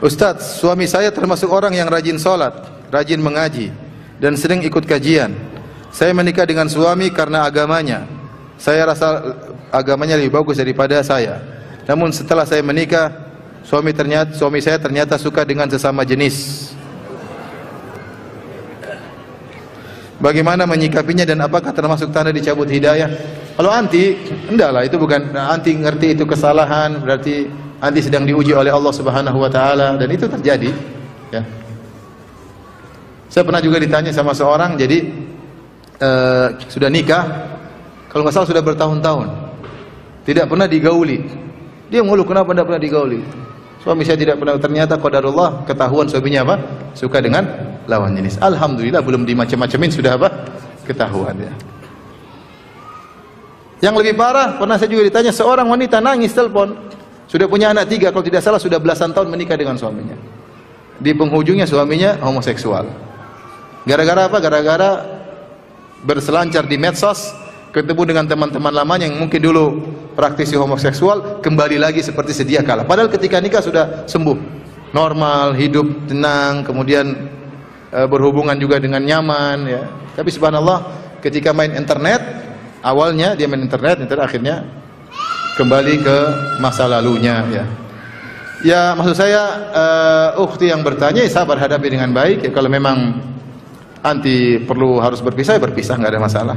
Ustaz, suami saya termasuk orang yang rajin sholat, rajin mengaji, dan sering ikut kajian. Saya menikah dengan suami karena agamanya. Saya rasa agamanya lebih bagus daripada saya. Namun setelah saya menikah, suami saya ternyata suka dengan sesama jenis. Bagaimana menyikapinya dan apakah termasuk tanda dicabut hidayah? Kalau anti, endahlah, itu bukan anti ngerti itu kesalahan, berarti anti sedang diuji oleh Allah Subhanahu wa taala, dan itu terjadi, ya. Saya pernah juga ditanya sama seorang, jadi sudah nikah, kalau nggak salah sudah bertahun-tahun, tidak pernah digauli. Dia mengeluh, kenapa tidak pernah digauli? Suami saya tidak pernah. Ternyata qadarullah, ketahuan suaminya apa? Suka dengan lawan jenis. Alhamdulillah, belum dimacam-macamin sudah apa? Ketahuan, ya. Yang lebih parah, pernah saya juga ditanya seorang wanita nangis telepon, sudah punya anak 3, kalau tidak salah sudah belasan tahun menikah dengan suaminya. Di penghujungnya suaminya homoseksual. Gara-gara apa? Gara-gara berselancar di medsos, ketemu dengan teman-teman lamanya yang mungkin dulu praktisi homoseksual, kembali lagi seperti sedia kala. Padahal ketika nikah sudah sembuh, normal, hidup tenang, kemudian berhubungan juga dengan nyaman, ya. Tapi subhanallah, ketika main internet, awalnya dia main internet, akhirnya kembali ke masa lalunya, ya. Ya, maksud saya, ukhti yang bertanya, ya, sabar, hadapi dengan baik. Ya, kalau memang anti perlu harus berpisah, ya berpisah, nggak ada masalah.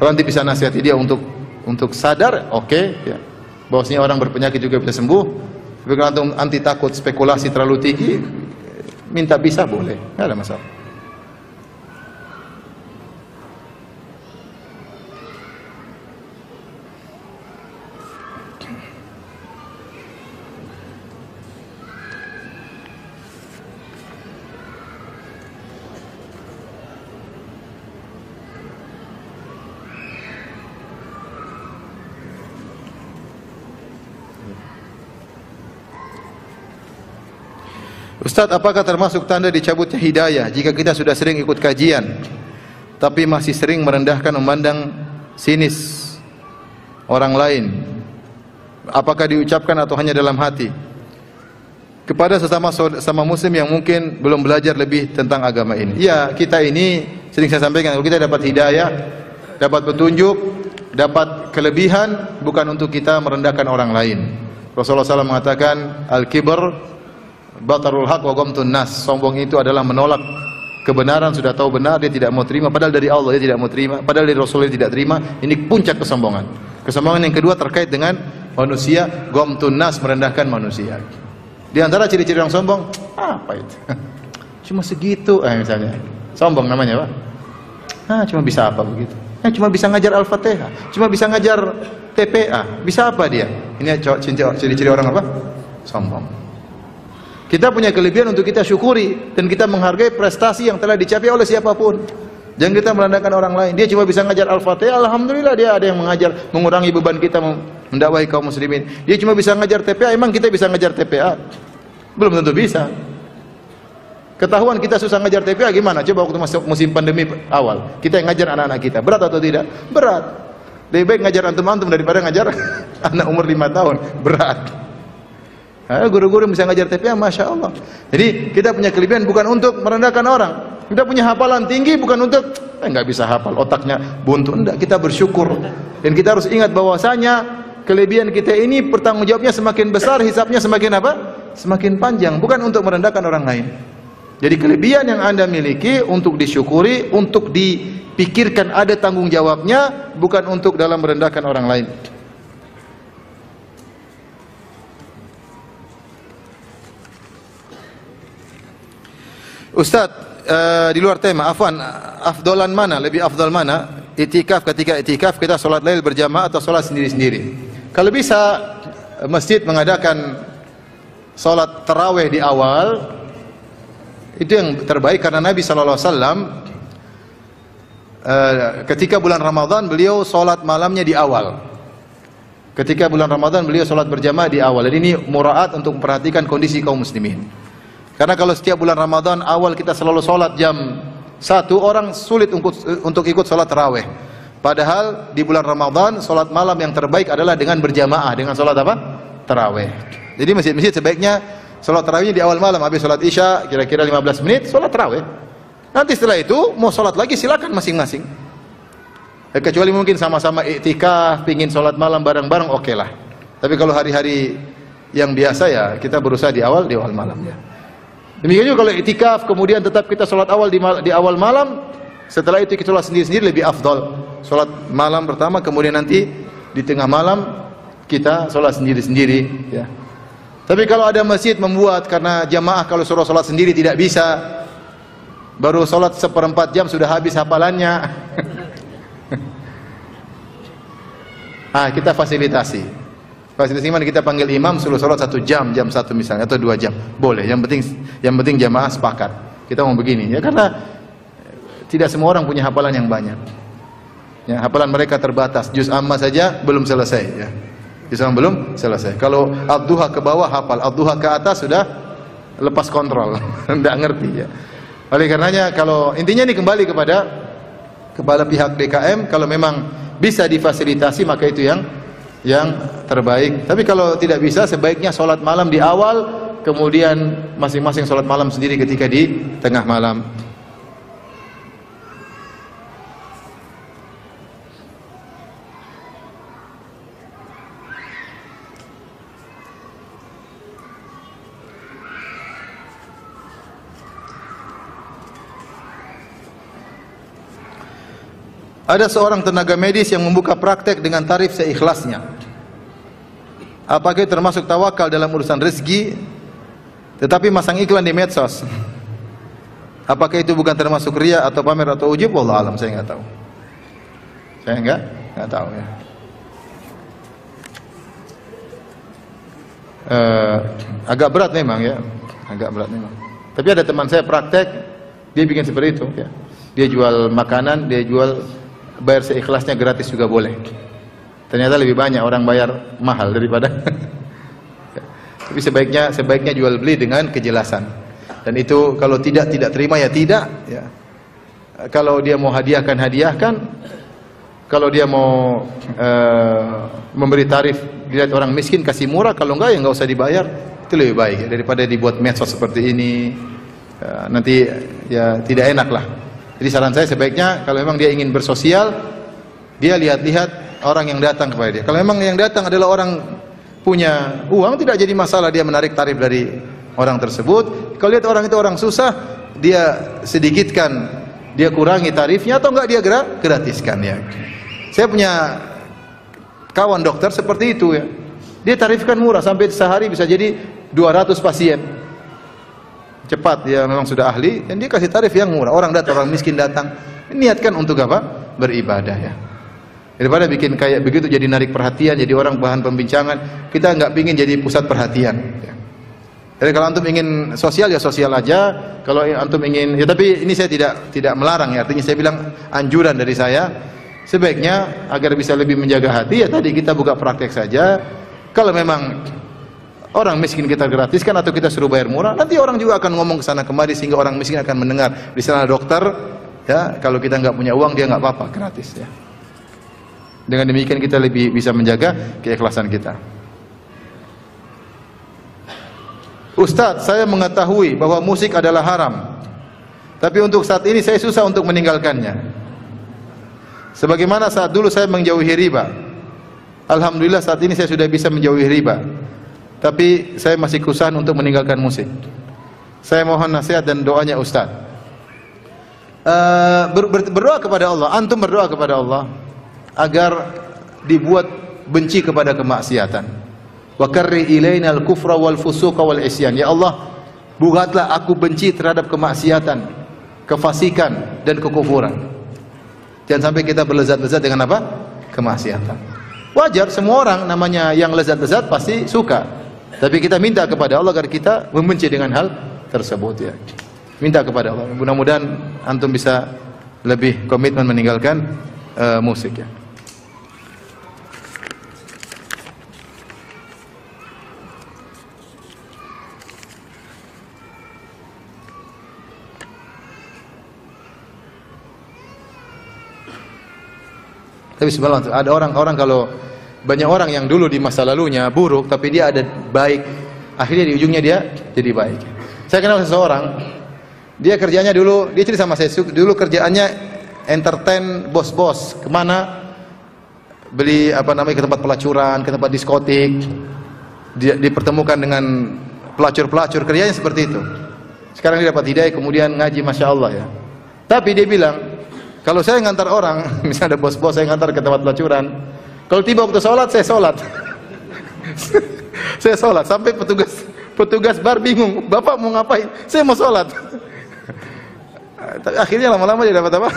Kalau anti bisa nasihati dia untuk sadar, oke, ya. Bahwasanya orang berpenyakit juga bisa sembuh. Tapi kalau anti takut spekulasi terlalu tinggi, minta pisah boleh, nggak ada masalah. Ustaz, apakah termasuk tanda dicabutnya hidayah jika kita sudah sering ikut kajian tapi masih sering merendahkan, memandang sinis orang lain? Apakah diucapkan atau hanya dalam hati? Kepada sesama muslim yang mungkin belum belajar lebih tentang agama ini. Ya, kita ini sering saya sampaikan, kalau kita dapat hidayah, dapat petunjuk, dapat kelebihan, bukan untuk kita merendahkan orang lain. Rasulullah SAW mengatakan, al-kibr batarul haq wa ghamtun nas. Sombong itu adalah menolak kebenaran, sudah tahu benar dia tidak mau terima, padahal dari Allah dia tidak mau terima, padahal dari Rasulullah dia tidak terima. Ini puncak kesombongan. Kesombongan yang kedua terkait dengan manusia, ghamtun nas, merendahkan manusia. Di antara ciri-ciri orang sombong, apa itu? Cuma segitu, misalnya. Sombong namanya, Pak. Cuma bisa apa begitu? Cuma bisa ngajar Al-Fatihah, cuma bisa ngajar TPA. Bisa apa dia? Ini ciri-ciri orang apa? Sombong. Kita punya kelebihan untuk kita syukuri dan kita menghargai prestasi yang telah dicapai oleh siapapun. Jangan kita merendahkan orang lain. Dia cuma bisa ngajar Al-Fatihah, alhamdulillah dia ada yang mengajar, mengurangi beban kita mendakwahi kaum muslimin. Dia cuma bisa ngajar TPA, emang kita bisa ngajar TPA? Belum tentu bisa. Ketahuan kita susah ngajar TPA gimana? Coba waktu masuk musim pandemi awal, kita yang ngajar anak-anak kita, berat atau tidak? Berat. Lebih baik ngajar antum-antum daripada ngajar anak umur 5 tahun, berat. Guru-guru bisa ngajar TPA, Masya Allah. Jadi kita punya kelebihan bukan untuk merendahkan orang. Kita punya hafalan tinggi bukan untuk nggak bisa hafal, otaknya buntu. Enggak, kita bersyukur. Dan kita harus ingat bahwasanya kelebihan kita ini pertanggung jawabnya semakin besar, hisabnya semakin apa? Semakin panjang, bukan untuk merendahkan orang lain. Jadi kelebihan yang Anda miliki untuk disyukuri, untuk dipikirkan ada tanggung jawabnya, bukan untuk dalam merendahkan orang lain. Ustadz, di luar tema, afwan, afdolan mana, lebih afdal mana? Itikaf, ketika itikaf kita sholat lail berjamaah atau sholat sendiri-sendiri? Kalau bisa masjid mengadakan sholat taraweh di awal, itu yang terbaik karena Nabi SAW ketika bulan Ramadan beliau sholat malamnya di awal. Ketika bulan Ramadan beliau sholat berjamaah di awal. Dan ini muraat untuk memperhatikan kondisi kaum muslimin. Karena kalau setiap bulan Ramadan awal kita selalu sholat jam 1, orang sulit untuk ikut sholat taraweh. Padahal di bulan Ramadan sholat malam yang terbaik adalah dengan berjamaah, dengan sholat apa? Taraweh. Jadi masjid-masjid sebaiknya sholat tarawihnya di awal malam, habis sholat isya kira-kira 15 menit sholat taraweh. Nanti setelah itu mau sholat lagi silakan masing-masing. Kecuali mungkin sama-sama iktikaf, pingin sholat malam bareng-bareng, oke lah. Tapi kalau hari-hari yang biasa ya kita berusaha di awal malam ya. Demikian juga kalau iktikaf kemudian tetap kita sholat awal di awal malam, setelah itu kita sholat sendiri-sendiri lebih afdal. Sholat malam pertama, kemudian nanti di tengah malam kita sholat sendiri-sendiri ya. Tapi kalau ada masjid membuat karena jamaah kalau suruh sholat sendiri tidak bisa, baru sholat 1/4 jam sudah habis hafalannya. Kita fasilitasi. Fasilitasi mana kita panggil imam suruh sholat 1 jam, jam 1 misalnya atau 2 jam, boleh. Yang penting jamaah sepakat. Kita mau begini ya, karena tidak semua orang punya hafalan yang banyak. Ya, hafalan mereka terbatas. Juz amma saja belum selesai. Ya. Juz amma belum selesai. Kalau ad-duha ke bawah hafal, ad-duha ke atas sudah lepas kontrol, tidak ngerti ya. Oleh karenanya kalau intinya ini kembali kepada pihak DKM, kalau memang bisa difasilitasi maka itu yang terbaik. Tapi kalau tidak bisa sebaiknya sholat malam di awal, kemudian masing-masing sholat malam sendiri ketika di tengah malam. Ada seorang tenaga medis yang membuka praktek dengan tarif seikhlasnya. Apakah itu termasuk tawakal dalam urusan rezeki, tetapi masang iklan di medsos? Apakah itu bukan termasuk riya atau pamer atau ujub? Wallahu alam, saya nggak tahu. Saya nggak tahu ya. Agak berat memang ya, agak berat memang. Tapi ada teman saya praktek, dia bikin seperti itu ya. Dia jual makanan, dia jual bayar seikhlasnya, gratis juga boleh. Ternyata lebih banyak orang bayar mahal daripada. Tapi sebaiknya jual beli dengan kejelasan. Dan itu kalau tidak terima ya tidak. Ya. Kalau dia mau hadiahkan. Kalau dia mau memberi tarif, dilihat orang miskin kasih murah. Kalau enggak ya enggak usah dibayar. Itu lebih baik ya, daripada dibuat medsos seperti ini. Nanti ya tidak enak lah. Jadi saran saya sebaiknya kalau memang dia ingin bersosial, dia lihat-lihat orang yang datang kepada dia. Kalau memang yang datang adalah orang punya uang, tidak jadi masalah dia menarik tarif dari orang tersebut. Kalau lihat orang itu orang susah, dia sedikitkan, dia kurangi tarifnya atau enggak dia gratiskan ya. Saya punya kawan dokter seperti itu ya. Dia tarifkan murah, sampai sehari bisa jadi 200 pasien. Cepat, dia memang sudah ahli dan dia kasih tarif yang murah. Orang datang, orang miskin datang, niatkan untuk apa? Beribadah ya. Daripada bikin kayak begitu jadi narik perhatian, jadi orang bahan pembincangan. Kita nggak pingin jadi pusat perhatian ya. Jadi kalau antum ingin sosial ya sosial aja. Kalau antum ingin ya, tapi ini saya tidak melarang ya. Artinya saya bilang anjuran dari saya, sebaiknya agar bisa lebih menjaga hati ya tadi kita buka praktek saja. Kalau memang orang miskin kita gratiskan atau kita suruh bayar murah, nanti orang juga akan ngomong ke sana kemari sehingga orang miskin akan mendengar. Di sana dokter ya, kalau kita nggak punya uang dia nggak apa-apa, gratis ya. Dengan demikian kita lebih bisa menjaga keikhlasan kita. Ustaz, saya mengetahui bahwa musik adalah haram, tapi untuk saat ini saya susah untuk meninggalkannya. Sebagaimana saat dulu saya menjauhi riba. Alhamdulillah saat ini saya sudah bisa menjauhi riba, tapi saya masih kesusahan untuk meninggalkan musik. Saya mohon nasihat dan doanya Ustaz. Berdoa kepada Allah, antum berdoa kepada Allah agar dibuat benci kepada kemaksiatan. Wa karri ilaina al-kufra wal fusuqa wal isyan. Ya Allah, buatlah aku benci terhadap kemaksiatan, kefasikan dan kekufuran. Jangan sampai kita berlezat-lezat dengan apa? Kemaksiatan. Wajar, semua orang namanya yang lezat-lezat pasti suka. Tapi kita minta kepada Allah agar kita membenci dengan hal tersebut ya. Minta kepada Allah. Mudah-mudahan antum bisa lebih komitmen meninggalkan musik ya. Tapi sebenarnya ada orang-orang, kalau banyak orang yang dulu di masa lalunya buruk, tapi dia ada baik, akhirnya di ujungnya dia jadi baik. Saya kenal seseorang, dia kerjanya dulu, dia cerita sama saya, dulu kerjaannya entertain bos-bos, kemana beli apa namanya, ke tempat pelacuran, ke tempat diskotik, dia dipertemukan dengan pelacur-pelacur, kerjanya seperti itu. Sekarang dia dapat hidayah, kemudian ngaji, masya Allah ya. Tapi dia bilang, kalau saya ngantar orang, misalnya ada bos-bos saya ngantar ke tempat pelacuran, kalau tiba waktu sholat, saya sholat. Saya sholat, sampai petugas bar bingung, Bapak mau ngapain? Saya mau sholat. Akhirnya lama-lama dia dapat apa?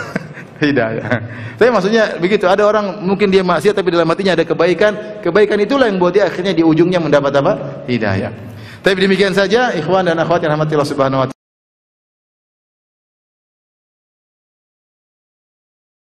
Hidayah. Tapi maksudnya begitu, ada orang mungkin dia maksiat tapi dalam hatinya ada kebaikan. Kebaikan itulah yang buat dia akhirnya di ujungnya mendapat apa? Hidayah. Tapi demikian saja, ikhwan dan akhwat yang rahmatillah subhanahu wa ta'ala.